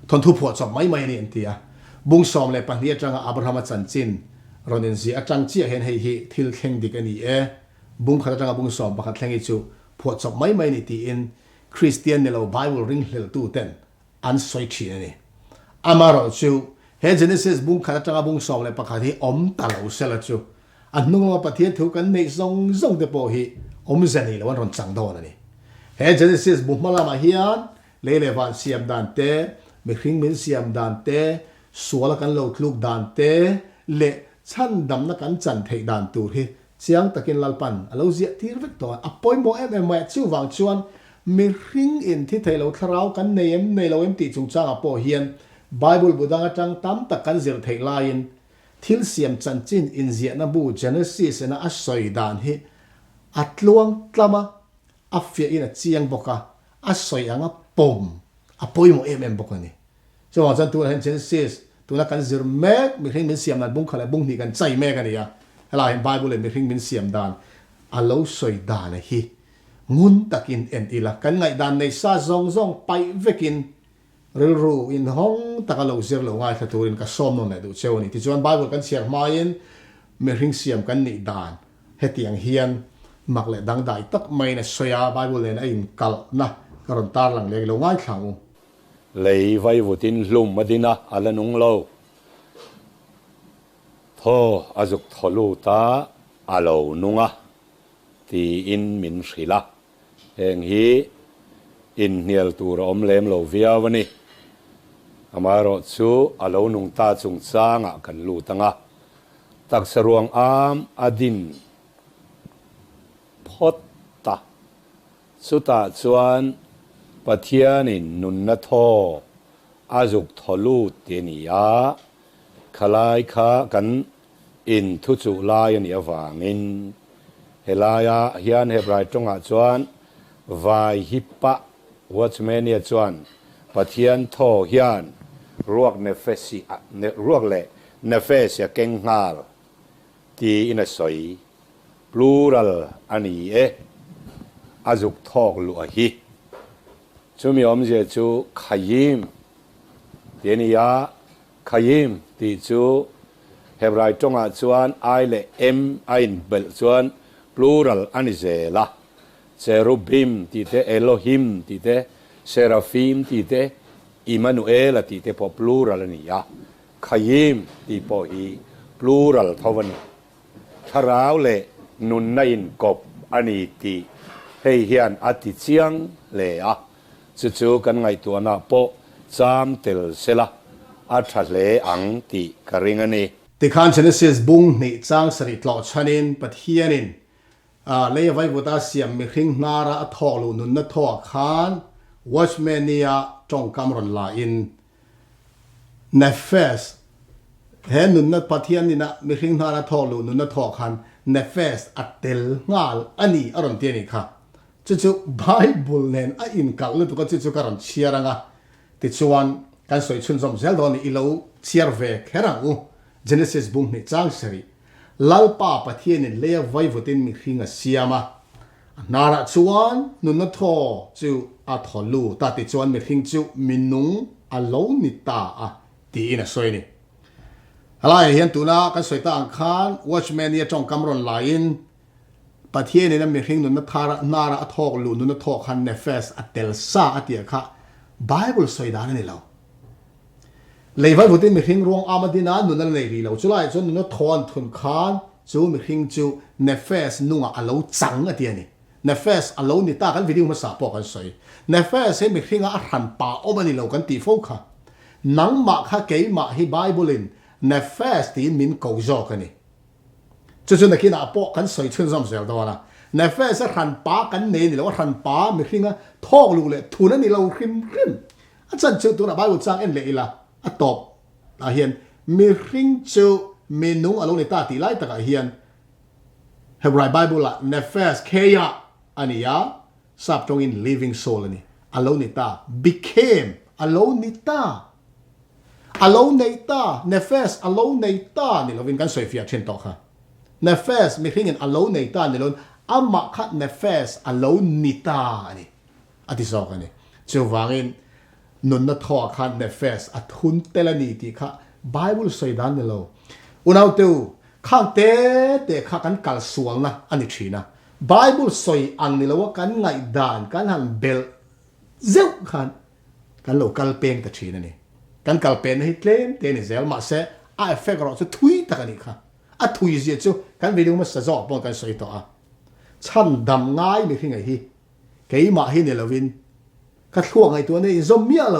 thon thu pho chom mai ni entia bung som le pahnia tanga Abraham chanchin ronin zi atang chi hen hei hi thil thleng dik ani bung khata tanga bung som pakhat thleng hi chu pho chom mai ni ti in Christian nelo Bible ring lel tu ten an soi thi ani amaro chu he Genesis bung khana tanga bung som le pakha hi om talo sela chu anung ma pathian thu kan nei zong te po hi om zani lawan ron chang don ani he Genesis bung mala ma hian le van siam dan te Mihring Siam dan te suala kan lo thluk dan te le chan dam na kan chan thei dan tur hi chiang takin lalpan alo zia tir vek to apoi mo em chu wang chuan Mihring in thi thei lo tharau kan nei lo em ti chung chang apo hian Bible budang atang tam tak kan zir thei lain thil siam chan chin in zia na bu Genesis na asoi dan hi atluang tlama afia in a chiang boka asoi anga pom apoi mo em bokani so wa chan tu han Genesis tu na kan zir mek Mihring Siam na bung khala bung ni kan chai mek ani ya hala in Bible le Mihring Siam dan alo soi dan hi ngun takin en ila kan ngai dan nei sa zong pai vekin ru in hong takalo zir lo ngai thaturin ka som no nei du chewni ti chuan Bible kan share main Mihring Siam kan ni dan hetiang hian makle dang dai tak mai na soya Bible le na in kal na karon tar lang le lo ngai thang lấy vay vụ tin lùm mà đi na ala nung lâu thô azuk tholu ta alo nunga ti in min sila heng hi in nial tu rom lem lo via vani amaro chu alo nung ta chung changa kan lu tanga tak saruang am adin phot ta suta chuan pathianin nun na tho azuk tholu tenia khalai kha kan in thu chu lai ani awangin helaya hian hebrai tonga chuan vai hippa watchmania chuan pathian tho hian ruak nefesi ruak le nefesia kenghal ti in a soi plural ani azuk thok lu a hi chumi om je chu khayim tienia khayim ti chu hebrai tonga chuan ai le m ain bel chuan plural ani zela cherubim ti te elohim ti te seraphim ti te Immanuel ti te po plural ani ya khayim ti po hi plural thawani tharau le nun na in kop ani ti hei hian ati chiang le a chu kan ngai tu na po cham tel sela a thale ang ti karingani ti khan Genesis bung ni chang sari tlo chanin pathianin le vai buta siam Mihring nara a tholu nun na tho khan watchmania tong kamron la in nefes he nun na pathianina Mihring nara tholu nun na tho khan nefes atel ngal ani aron tiani kha chu Bible nen a in kal lu ka chu karon chiaranga ti chuan kan soi chun som zel don i lo chiar ve kherang u Genesis bung ni chang sari lalpa pathianin le vai votin Mihring Siama nara chuan nun na tho chu a tholu ta ti chuan Mihring chu minung alo ni ta a ti in a soi ni halai hian tuna kan soi ta ang khan watchman ya tong kamron lain pathianin Mihring nun na thara nara a thok lu nun na thok han nefes atel sa atia kha Bible soi dan ni lo leivai votin Mihring ruang amadina nun na nei ri lo chulai chon nun na thon thun khan chu Mihring chu nefes nunga alo chang atia ni nefes alo ni ta kan video ma sa po kan soi nefes he Mihring a ran pa omani lo kan ti fo kha nang ma kha ke ma hi Bible in nefes ti min ko zo ka ni chu na kina po kan soi chun som sel do na nefes a ran pa kan ne ni lo ran pa Mihring a thok lu le thuna ni lo khim a chan chu tu na Bible chang en le ila a top a hian Mihring chu minung alo ni ta ti lai ta ka hian Hebrai Bible la nefes keya ania sap tong in living soul ani alone ta became alone ta nefes alone ta ni lovin kan soi fia chen to kha nefes Mihring in alone ta ni lon amma khat nefes alone ta ani ati so ka ni chu wangin nun na tho khan nefes athun telani ti kha Bible soi dan ni lo unau tu khang te kha kan kal sual na ani thina Bible soi ang ni lo kan ngai dan kan han bel zeu khan กันโลกัลเปงตะชีนั่นนี่กันกัลเปงให้เคลมเตนิเซลมาเซไอเฟกเราจะทุยตะกันนี่ค่ะอ่ะทุยเสียจูกันวิดีโอมาสะจอกปนกันสวยต่ออ่ะฉันดำง่ายไม่ขึ้นไงฮีเกี่ยมาฮีเนลวินกัดช่วงไอตัวนี้ซอมเมียโล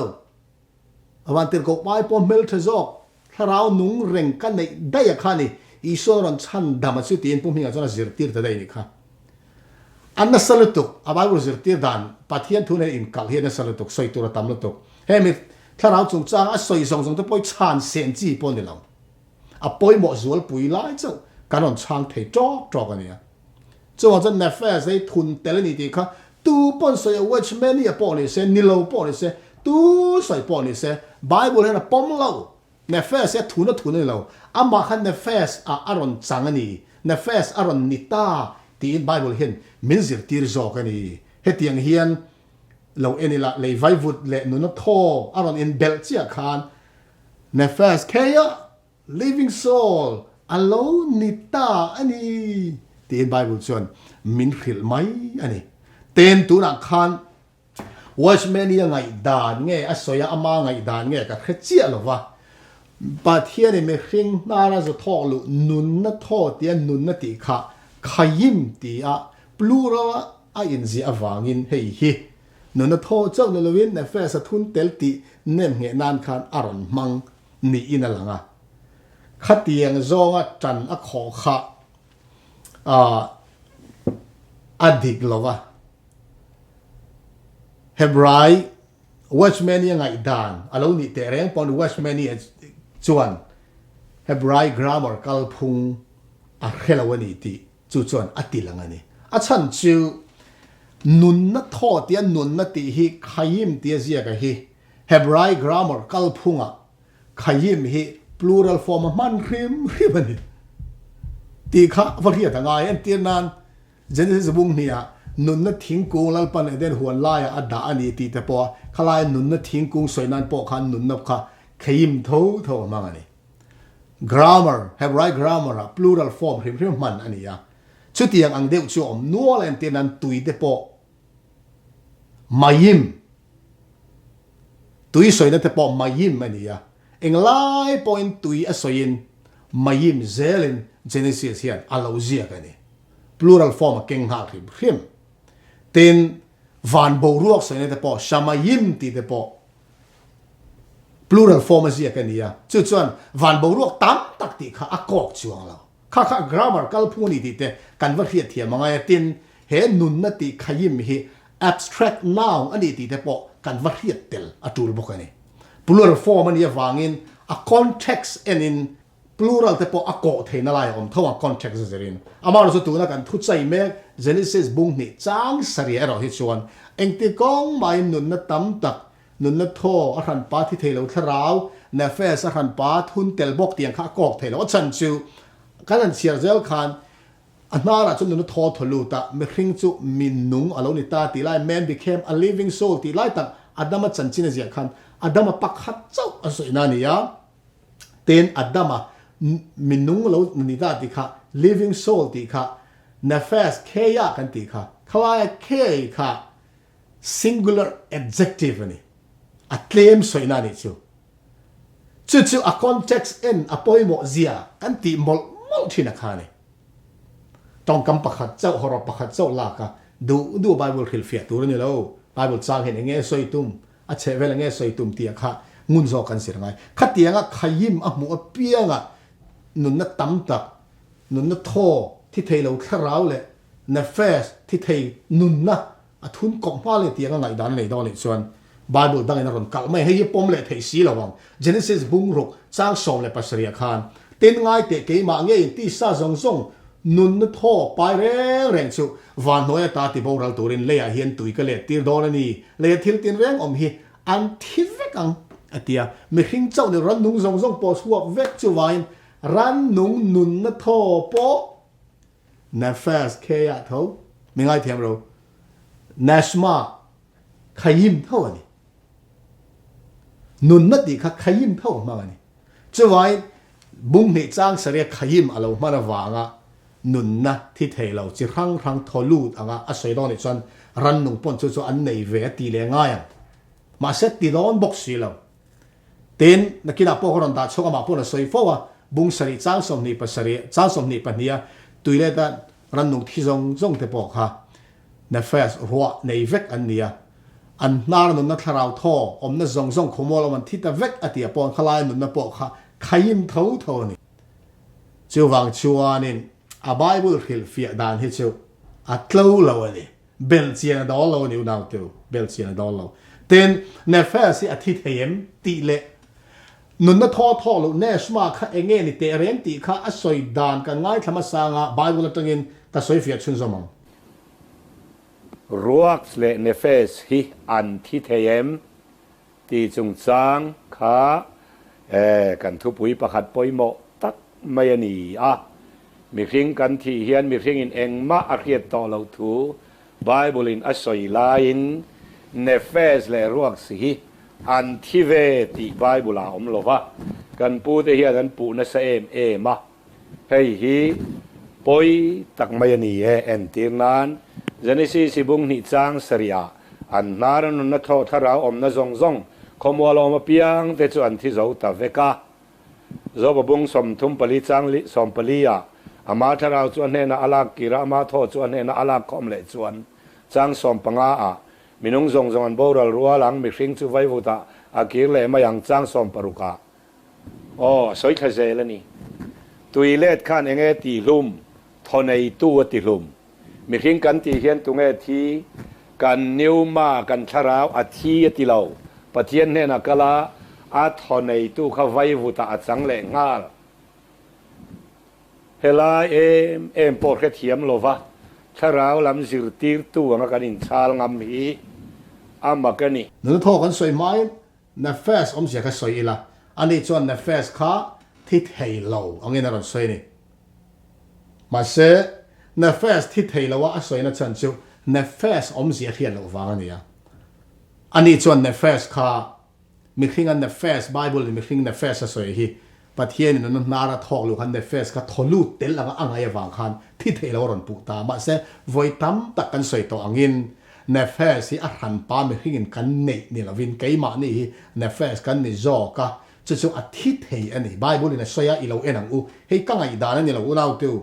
วันเติร์กไปปอมเมลทจอกถ้าเราหนุ่งเร่งกันในได้ยังคันนี่อีโซรันฉันดำมาสุดที่ปุ่มหิงจนจิรติร์ตได้นี่ค่ะอันนั้นสลุตุกอาบายบุษจิรติร์ดันปัทยันทุนในอินกัลเฮียนสลุตุกสวยตัวตามลุตุกเฮ้ยมิถ้าเราจงจ้างอ่ะสวยส่งตัวไปชานเซนจีปนนี่เราอ่ะไปหมดส่วนปุ๋ยไล่เจ้าการนอนช่างเทจอกกันเนี่ยเจ้าว่าจะเนฟเฟสให้ทุนเตลนี่ดีค่ะตู้ปนสวยว่าชแม่นี่ปนนี่เซนิโลปนนี่เซตู้สวยปนนี่เซไบเบิลเนี่ยปมเราเนฟเฟสทุนนี่เราอามาคันเนฟเฟสอารอนจังนี่เนฟเฟสอารอนนิตาที่ไบเบิลเห็นมินซิร์ตีร์จอกันนี่เฮตียงเฮียนเราเอ็นี่ละเลยไววุดเล่นุนทออารอนอินเบลเจียคานเนฟเฟสแค่ยะ living soul อัลโลนิตาอันนี้ที่ไบเบิลชวนมินขิลไหมอันนี้เต็นตัวนักขันว่าชแม่นี่ยังไงด่านเงี้ยอสอยอามาไงด่านเงี้ยกับแค่เจียหรอวะปัทเทียนี่ไม่คิงน่าจะทอลุนุนนัททอเตียนุนนัติขะขยิมตีอะปลูระอะอินซีอวางินเฮฮีนุนนัททอเจ้าเนลวินเนฟเฟสทุนเตลติเนมเงนานคันอารอนมังนี่อินาลังอะขัดเตียงจงอะจันอะขอขะอดิกลวะเฮบรายวัชแมนี่ยังไงด่านอารมณ์นี่แต่แรงปอนวัชแมนี่จวนเฮบรายกรามัรกัลพุงอะเฮลวันนี่ที่จวนอติลังอันนี้อาฉันจูนุนนัททอตียนุนนัติฮีขยิมตียเสียกันฮีเฮบรายกรามัรกัลพุงอะขยิมฮี plural form มันริมมันนี่ตีข้าวันที่ต่างไงอันตีนั้นเจนสิบุงเนี่ยนุนนัทิ้งกุ้งแล้วปันเดินหัวไล่อัดด่าอันนี้ตีแต่พอขลายนุนนัทิ้งกุ้งสวยนั้นปอขันนุนนับค่ะขยิมเท่ามั่งอันนี้ grammar have right grammar plural form ริมมันอันนี้อ่ะชุดที่ยังอังเดียวชมนัวเลยตีนั้นตุยแต่พอมายิมตุยสวยนั้นแต่พอมายิมอันนี้อ่ะเองไล่พออินตุยอสวยนมายิมเซลินเจเนซิสเฮียนอาลาวเซียกันนี่ plural form เก่งหาริมเต็นวันโบรวกสวยนั้นแต่พอชามายิมตีแต่พอ plural form เสียกันนี่อ่ะจุดส่วนวันโบรวกตั้มตักตีข้าอากอกจวงเราข้า grammar กัลพูนี่ตีแต่กันว่าเทียเทียมมาไงเต็นเห็นนุนนัติขยิมฮี abstract noun อันนี้ตีแต่พอกันว่าเทียเตลอจูลบอกกันนี่ plural form มันยังวางอิน a context and in plural แต่พออากอกเทนอะไรผมเท่าว่า context จะเรียนอามาเราสุดตัวนักกันทุกใจแม่ Genesis บุ้งนี่จ้างสรีเราที่ชวนเองตีกองไม่นุนนัตั้มตักนุนนัทโทอารันปาที่เทเลวทราวเนฟเฟสอารันปาทุนเตลบอกเตียงข้ากอกเทเลวฉันจูกันนั้นเสียเจ้าคันอันน่ารักจนนุนนัทโททะลุตะไม่คิงจูมินนุงอารมณ์นิตาตีไล man became a living soul ตีไลตักอัดดามาจันจินเสียคันอัดดามาปักขัดเจ้าอสุนันนี่เต็นอัดดามามินุงเราหนีได้ติค่ะ living soul ติค่ะ nefas แค่ยากันติค่ะคลายแค่ค่ะ singular adjective นี่อัดเคลมสวยนั่นนี่จู่ a context in อพอยโมเซียกันติมอลที่นักขานี่ต้องกำปักขัดเจ้าหรอปักขัดเจ้าลากะดูไบเบิลคิลเฟียตัวนี้แล้วไบเบิลสร้างเห็นอย่างเงี้ยสวยตุ้มอัจฉริยะอย่างเงี้ยสวยตุ้มเตียค่ะงุนโซกันเสียงไงขัดเตียงอ่ะขยิมอ่ะหมูเปียงอ่ะนุนนัตั้มตักนุนนัทโทที่เทเราแค่เราเลยเนฟเฟสที่เทนุนนะทุนกองฟ้าเลยเตียงอะไรด้านไหนด้านไหนส่วนไบเบิลดังในนั้นกัลไม่ให้ยปมเลยเทสีระวัง Genesis บุ้งรุกสร้างสมเลยปัสริยคานเต็นง่ายเตะเกี่ยมาเงี้ยที่ซาซงนุนนัทโทไปแรงสุวันน้อยตาติโบราณตัวเรนเลยเฮียนตุยก็เลยตีดอนนี่เลยทิลตินแรงฮีอันทิเวกังเตียไม่หิงเจ้าเนี่ยรันนุ่งซงปอสวกเวกจูวายรันนุ่งนุนนัทโทปอเนฟเฟสแค่ยาเท่าไม่ง่ายเทียมเราเนชมาขยิมเท่านี้นุนนัดดีค่ะขยิมเท่ามาอันนี้จูวายบุ้งเหตุจ้างเสียขยิมอะไรมันวางอ่ะนุนนะที่เทเราจะครั้งทอลูดอ่ะอาศัยตอนนี้จนรันนุ่งปนจู่ๆอันไหนเวทีเลยง่าย มาเซตติดอนบ็อกซี่แล้วเต้นนักกีฬาพวกคนตัดชกมาพวกนั้นสวยฟ้าบุ้งสรีจ้างสมนิปัสรีจ้างสมนิปันเนียตุยเลตันรันนุที่จงเทปอกฮะในเฟสรัวในเวกอันเนียอันนาร์นุนนักข่าวท่ออมนักจงขโมยมันที่ตะเวกอติยปอนขลายนุนนักปอกฮะขยิมเท่านี่จิววังชัวนินอาไบเบิลฮิลฟิดานฮิจิวอัตลูลาวนี่เบลเซียนดอลลาวนิวนาวติวเบลเซียนดอลลาวเต้นในเฟสอาทิตย์เฮียมตีเละนุนนักท่อลูเนสมาค่ะเองนี่เตเรนตีค่ะอสอยดานกันง่ายธรรมสางะไบเบิลตั้งอินตะสอยฟิชุนสมองรัวกเลเนเฟสฮิอันที่เทียมตีจงจางขากันทุบุยประคัดปอยโมตักไม่หนีมีเพียงกันที่เฮียนมีเพียงอินเองมาอาเคียต่อเราถูไบเบิลินอสอยไลน์เนเฟสเลรัวกสิอันที่เวติไบเบิลอมโลวะกันปูเทียกันปูนัสเอมาเฮ้ยฮีปอยตักไม่หนีเอ็นตีนันGenesis sibung ni chang saria an naran na tho thara om na zong zong khomwalo ma piang te chu an thi zo ta veka zo babung som thum pali chang li som pali ya ama thara chu an na ala kira ma tho chu an na ala khom le chuan chang som panga minung zong zong an boral ruwa lang mi hring chu vai vuta akir le ma yang chang som paruka soi khaze la ni tuilet khan enge ti lum thonei tu ti lumมีเพียงกันที่เห็นตรงนี้ที่กันนิ้วมากันชราวอาทิตย์ที่เราปะเทียนเนี่ยนะก็ละอาทอนในตู้เขาไว้วุตาจังแหลงง่าเฮลาเอ็มปอดแค่เทียมโลวะชราวลำสิรตีร์ตู้งกันอินชาลงำฮีอามากันนี่นึกทอกันสวยไหมในเฟสอมเสียก็สวยละอันนี้ส่วนในเฟสค่ะที่เฮโลเอาเงินอะไรสวยนี่มาเซในเฟสที่เทลว่าสวยนะฉันจูในเฟสอมเสียเขียนเราฟังอันนี้อันนี้ส่วนในเฟสค่ะมีครึ่งอันในเฟสไบเบิลมีครึ่งในเฟสสวยฮีปะเทียนนั้นนาราทอกลูกอันในเฟสค่ะทอลูเตลละก็อ่างไอ้ฟังคันที่เทลว่ารอนปูตามาเสไว้ตั้มตักกันสวยตัวอังอินในเฟสที่อาหารปลามีครึ่งกันนี่ละวินเกยมานี่ในเฟสกันนี่จอกะจู่ๆอาทิตย์เทอันนี้ไบเบิลนี่สวยอีเราเอ็นังอูเฮ้ยกังไอ้ดานนี่เราอูเราตัว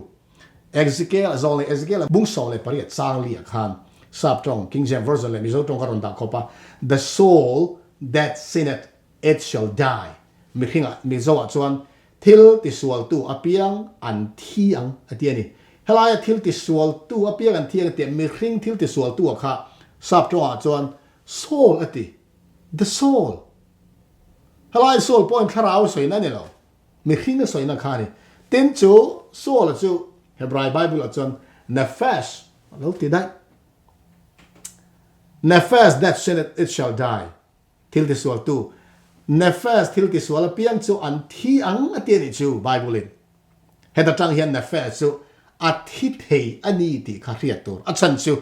Ezekiel azole Ezekiel bung sole pariat sang li khan sab tong King James version le Mizo tong karon da kopa the soul that sinneth it shall die mikhinga Mizo chuan thil ti sual tu apiang an thiang atiani helai thil ti sual tu apiang an thiang te mihring thil ti sual tu kha sab tong chuan soul ati the soul helai soul point kharau soina ne lo mihring soina khani ten chu soul chu Hebrew Bible at on nefesh lo ti dai nefesh that sinneth it shall die till this wall too nefesh till this wall piang chu an thi ang atiani chu Bible in heta tang hian nefesh chu athi thei ani ti kha riat tur a chan chu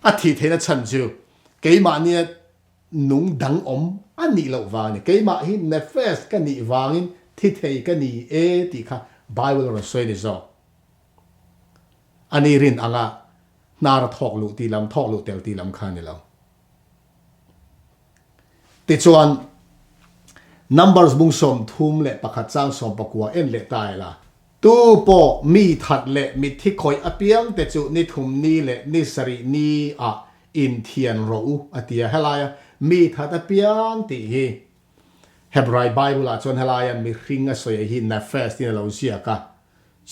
athi thei na chan chu keima ni nung dang om ani lo wang ni keima hi nefesh ka ni wangin thi thei ka ni ti kha Bible ro soi ni zoอันนี้รินอ่ะนาราทอกลุตีลำทอกลุเตลตีลำคานี่เราติดชวน numbers บุ้งสมทุ่มเละประคัดจ้างสมประกัวเอ็นเละตายละตู้ปอมีถัดเละมีที่คอยอเปียงแต่จุนี่ทุ่มนี่เละนี่สรินี่อินเทียนรูอติยาเฮลายมีถัดอเปียงตีฮีเฮบไรไบเบิลจนเฮลายมีริงสวยฮีนัฟเฟสที่เราเสียกะ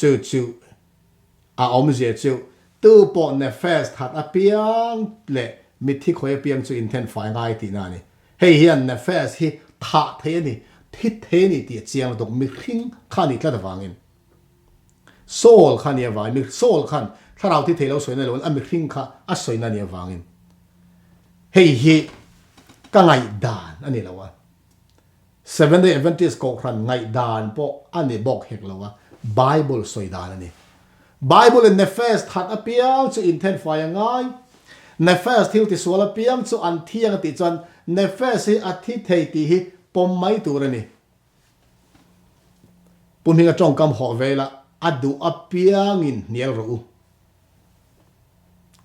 จู่อมเสียจูตู้ปอนในเฟสถัดอเปียงเละมิที่คอยอเปียงจูอินเทนไฟง่ายตีน่านี่เฮียนในเฟสที่ถัดเทนี่ทิศเทนี่ตีเจียงตรงมิคิงขันอีกแล้ววางินโซลขันเนี่ยวางมิโซลขันถ้าเราที่เทเราสวยในหลวงมิคิงขันสวยนั่นเนี่ยวางินเฮียก็ไงด่านอันนี้แล้ววะ Seventh Day Adventist ก็ขันไงด่านพวกอันนี้บอกเหตุแล้ววะ Bible สวยด่านอันนี้Bible in the first had appeal to intend for yang ai the first hill to swallow piang to an thiang ti chan the first hi athi thei ti hi pom mai tur ni pun hinga tong kam ho vela adu apiang in nial ro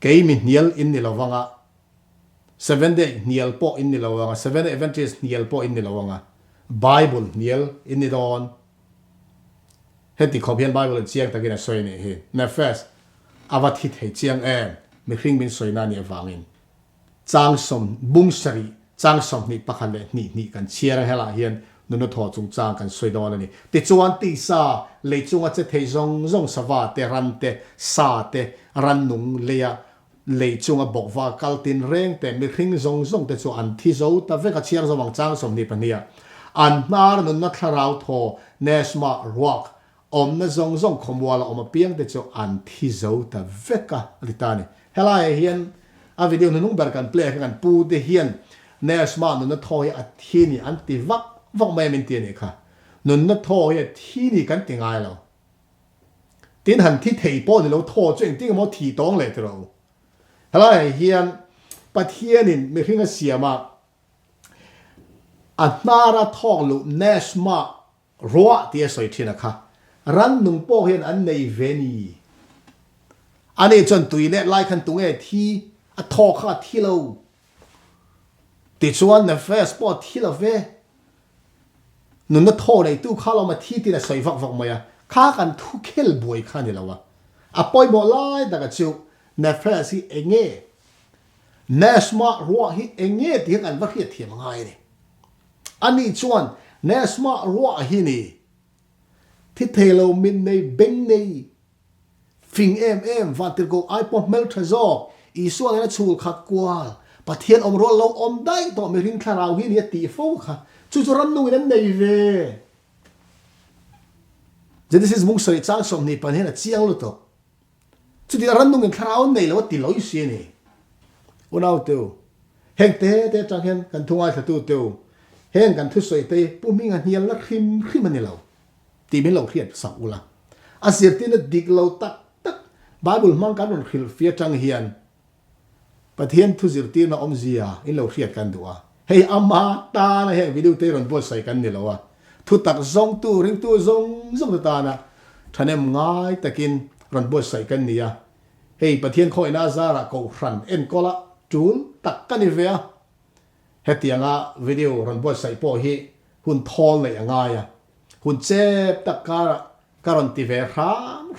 ke min nial in ni lawanga 7 day nial po in nilawanga 7 day Adventist nial po in nilawanga Bible nial in nidon heti khopian Bible chiang takina soi ni hi na first avat hit he chiang Mihring min soi na ni awangin chang som bung sari chang som ni pakhale ni kan chiang hela hian nunu tho chung chang kan soi don ani ti chuan ti sa le chunga che thei zong sawa te ran te sa te ran nung leya le chunga bokwa kaltin reng te Mihring zong te chu an thi zo ta veka chiang zawang chang som ni pania an mar nun na tharau tho nesma rock om na zong khomwala om piang te chu an thi zo ta veka litani hela hian a video nung ber kan play kan pu te hian nesma nun na thoi a thi ni an ti vak mai min ti ni kha nun na thoi a thi ni kan ti ngai lo tin han thi thei po ni lo tho cheng ting mo thi tong le tro hela hian pathian in Mihring Siama anara thong lu nesma roa ti soi thina kha ran nung po hian an nei veni ani chon tuile lai khan tunge thi a tho kha thi lo ti chuan na first po thi lo ve nun na tho nei tu kha lo ma thi ti na soi vak maya kha kan thu khel boi kha ni lawa a poi mo lai daga chu na first hi enge nesma roa hi enge ti kan va khia thiam ngai ni ani chuan nesma roa hi ni thi thelo min nei beng nei phing em vatir go ai po mel thazo I suang na chul khat kwal pathian om rol lo om dai to Mihring tharau hi ni ti fo kha chu ran nu nan nei ve Genesis mung soi chang som ni pan hena chiang lu to chu ti ran nu ngin tharau nei lo ti loi si ni unau tu heng te chang hen kan thungai thatu tu heng kan thu soi te pu mi nga hial la khim ani lo ti min lo khiat sa ula asir tin dik lo tak Bible mang kan ron khil fia chang hian pathian thu zir tir na om zia in lo khiat kan duwa hei ama ta na heng video te ron bol sai kan ni lo wa thu tak zong tu ring tu zong ta na thanem ngai takin ron bol sai kan ni ya hei pathian khoi na zara ko ran en kola tul tak kan ni ve hetianga video ron bol sai po hi hun thol nei anga ya hun chep tak karon ti ve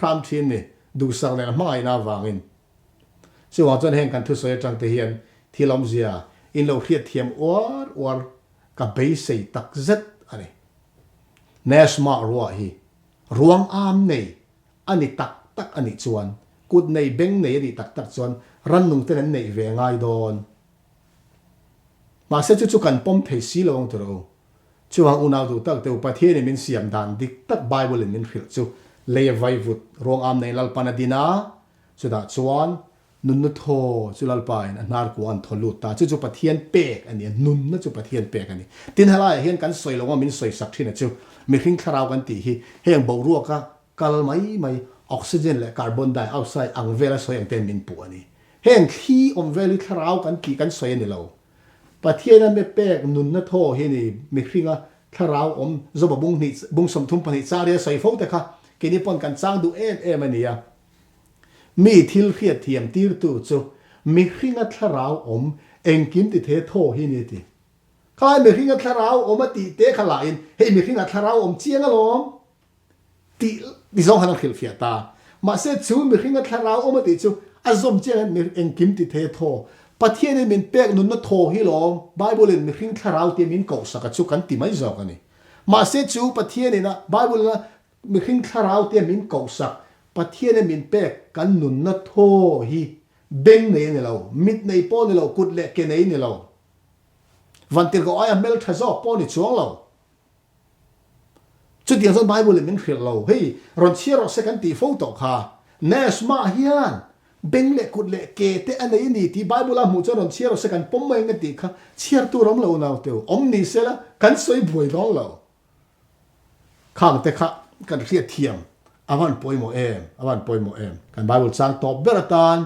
ram thin ni du sang le mai na wangin so wa chon heng kan thu soi chang te hian thilom zia in lo khiat thiam or ka be sei tak zet ani nesma ro hi ruang am nei ani tak ani chuan kut nei beng nei ani tak chuan ran nung ten nei ve ngai don ma se chu kan pom thei si lawang to ro chuang unau du tak te pathian min siam dan dik tak Bible min khil chu le vai vut rong am nei lal panadina chuda chuan nun na tho chulal pain anar ko an tholu ta chu pathian pek ani nun na chu pathian pek ani tin hala hian kan soi longa min soi sak thina chu Mihring tharau kan ti hi heng bo ruwa ka kal mai oxygen le carbon dioxide ang vela soi ang ten min pu ani heng khi om veli tharau kan ti kan soi ani lo pathian me pek nun na tho hi ni Mihringa tharau om zoba bung som thum pani charia soi fo te kha kini pon kan chang du em ania mi thil khiat thiam tir tu chu Mihringa tharau om engkim ti the tho hi ni ti khai Mihringa tharau om ti te khala in hei Mihringa tharau om chiang alom ti zong han khil fia ta ma se chu Mihringa tharau om ti chu azom chiang engkim ti the tho pathian min pek nun na tho hi lom Bible in Mihring tharau ti min ko saka chu kan ti mai zo ani ma se chu pathian na Bible na Mihring tharau ti min ko sak pathian min pek kan nun na tho hi beng nei ni lo mit nei po ni lo kut le ke nei ni lo vantir go ai mel thazo po ni chuang lo chu tiang son Bible min khil lo hei ron chiro second ti photo kha nesma hian beng le kut le ke te anei ni ti Bible a mu chu ron chiro second pom mai nge ti kha chiar tu rom lo na te om ni sela kan soi boi dong lo khang te kha kan khia thiam awan poimo em kan Bible chang top beratan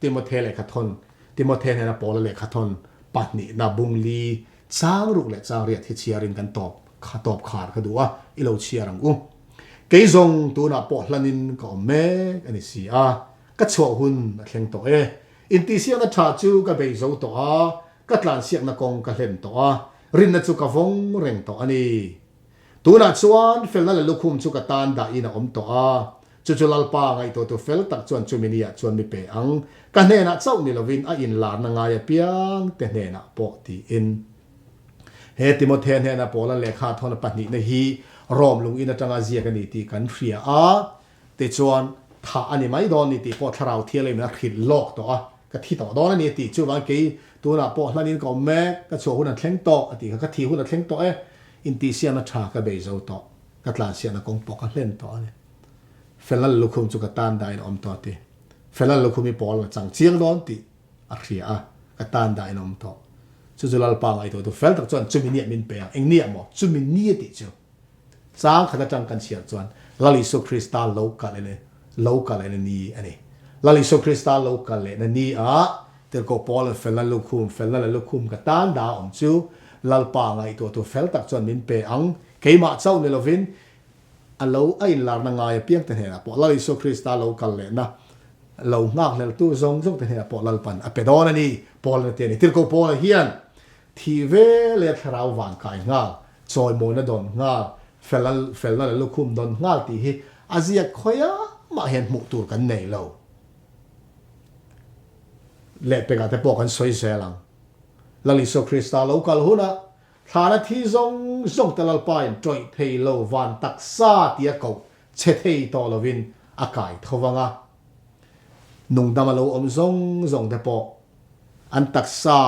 Timothy le khathon Timothy na Paul le khathon patni na bungli chang ruk le chang ria thi chiarin kan top khar khadua ilo chiarang keizong tu na po hlanin ko me ani si a ka chho hun thleng to in ti siang na tha chu ka be zo to a ka tlan siak na kong ka hlem to a rin na chu ka vong reng to ani tuna chuan felna le lukhum chu ka tan da ina om to a chu lalpa ngai to fel tak chuan chuminia chuan mi pe ang ka hne na chau ni lovin a in lar na nga ya piang te hne na po ti in he timothen he na pola lekha thona pahni na hi rom lung in atanga zia ka ni ti kan hria a te chuan tha ani mai don ni ti po tharau thiale na khit lok to a ka thi to don ni ti chu wang ke tuna po hlanin ko me ka chu hun thleng to ati ka thi hun thleng to e in ti sia na tha ka be zo to ka tlan sia na kong po ka hlen to ani felal lukhum chu ka tan dai om to ti felal lukhumi pol chang chiang don ti a hria a ka tan dai om to chu lal pa ngai to fel tak chuan chumi ni min pe eng ni mo chumi ni ti chu chang khata chang kan sia chuan lali so kristal local le ni ani lali so kristal local le na ni a tel ko pol felal lukhum ka tan da om chu lal pa ngai to fel tak chuan min pe ang keima chau ne lovin alo ai lar na ngai piang te hena po lali so kristal local le na lo ngak le tu zong te hena po lal pan a pe don ani pol na te ni tel ko pol hian thi ve le thrau wan kai nga choi mo na don nga felal lukhum don nga ti hi azia khoya ma hen mu tur kan nei lo le pe ga te po kan soi se lang lali so kristal local huna thana thi zong talal pain troi thei lo van tak sa tia ko che thei to lovin akai thowanga nung damalo om zong te po an tak sa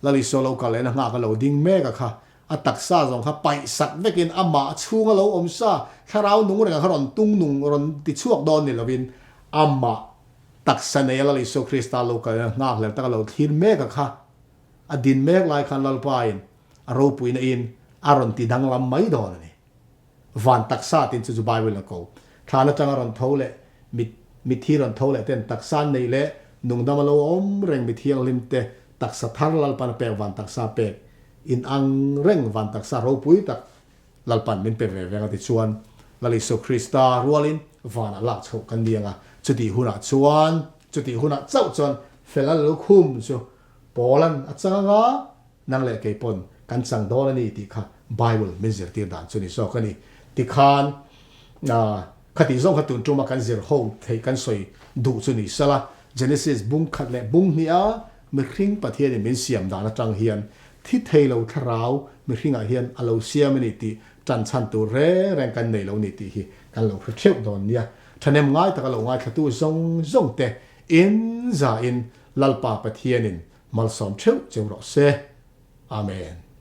lali so local le na nga ka lo ding me ka kha a tak sa zong kha pai sat vekin ama chunga lo om sa tharau nung re ka ron tung nung ron ti chuak don ni lovin ama tak sa ne lali so kristal local nga le ta lo thin me ka kha adin mek lai khan lal pain aro puina in aron ti dang lam mai don ni van taksa tin chu bible ko thana chang aron thole mit thi ron thole ten taksan nei le nungdam lo om reng mi thiang limte taksa thar lal pan pe van taksa pe in ang reng van taksa ro pui tak lal pan min pe ve ve ti chuan lali so krista rualin van ala chho kan dianga chuti huna chuan chuti huna chau chuan felal lukhum chu Poland at saka nga nang le kay pon kan sang do ni ti kha bible mizir ti dan chuni so kani ti khan na khati zong khatun tuma kan zir ho thei kan soi du chuni sala genesis bung khat le bung nia mihring pathian min siam dana tang hian thi thei lo tharau mihring a hian alo siam ni ti chan chan tu re reng kan nei lo ni ti hi kan lo theu don nia thanem ngai ta lo ngai khatu zong te in za in lalpa pathianin mal som theu cheu ro se amen